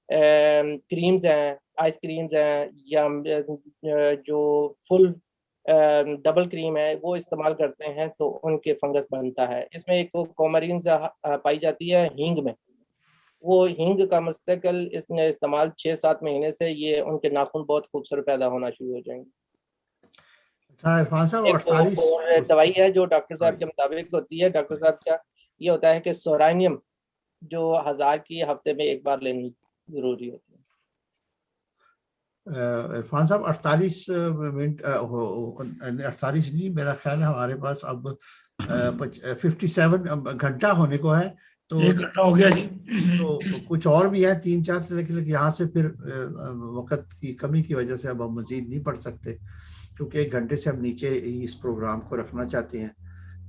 क्रीम्स हैं, आइसक्रीम्स हैं, या जो फुल डबल क्रीम है वो इस्तेमाल करते हैं तो उनके फंगस बनता है। इसमें एक कॉमरीन पाई जाती है हींग में, वो हींग का मुस्तकिल इसने इस्तेमाल 6-7 महीने से ये उनके नाखून बहुत खूबसूरत पैदा होना शुरू हो जाएंगे। इरफान साहब, एक और दवाई है जो डॉक्टर साहब के मुताबिक होती है, डॉक्टर साहब का ये होता है कि सोरानियम जो 1000 की हफ्ते में एक बार लेनी जरूरी होती है। इरफान साहब 48 मिनट 48 नहीं, मेरा ख्याल है हमारे पास अब 57 घंटा होने को है, तो 1 घंटा हो गया जी। तो कुछ और भी है 3-4, लेकिन यहाँ से फिर वक्त की कमी की वजह से अब हम मजीद नहीं पढ़ सकते, क्योंकि 1 घंटे से हम नीचे इस प्रोग्राम को रखना चाहते हैं।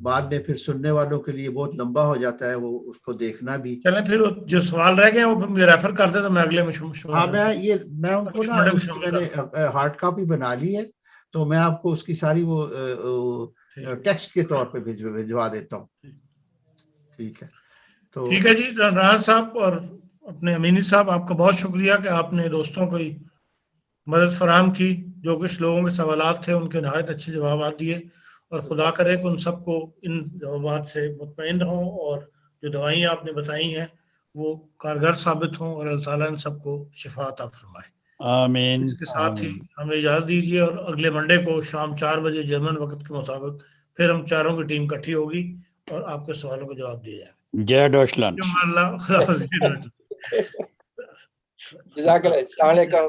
बाद में फिर सुनने वालों के लिए बहुत लंबा हो जाता है, वो उसको देखना भी। चलें फिर जो सवाल रह गए वो रेफर कर दे तो मैं अगले में हाँ, मैं उनको ना उसकी मैंने हार्ड कॉपी बना ली है, तो मैं आपको उसकी सारी वो टेक्स्ट के तौर पे भिजवा देता हूँ। ठीक है, तो ठीक है जी। राज साहब और अपने अमीनी साहब, आपका बहुत शुक्रिया कि आपने दोस्तों को मदद फराहम की। जो कुछ लोगों के सवालात थे उनके नहायत अच्छे जवाब दिए, और खुदा करे कि उन सबको इन जवाबात से मुतमईन रहो और जो दवाइयाँ आपने बताई हैं वो कारगर साबित हों और अल्लाह ताला इन सबको शिफा अता फरमाए। आमीन। इसके साथ ही हमें इजाज़त दीजिए, और अगले मंडे को शाम 4 बजे जर्मन वक्त के मुताबिक फिर हम चारों की टीम इकट्ठी होगी और आपके सवालों का जवाब दिया जाएगा। जय डॉचलैंड। जज़ाकल्लाह। अस्सलाम वालेकुम।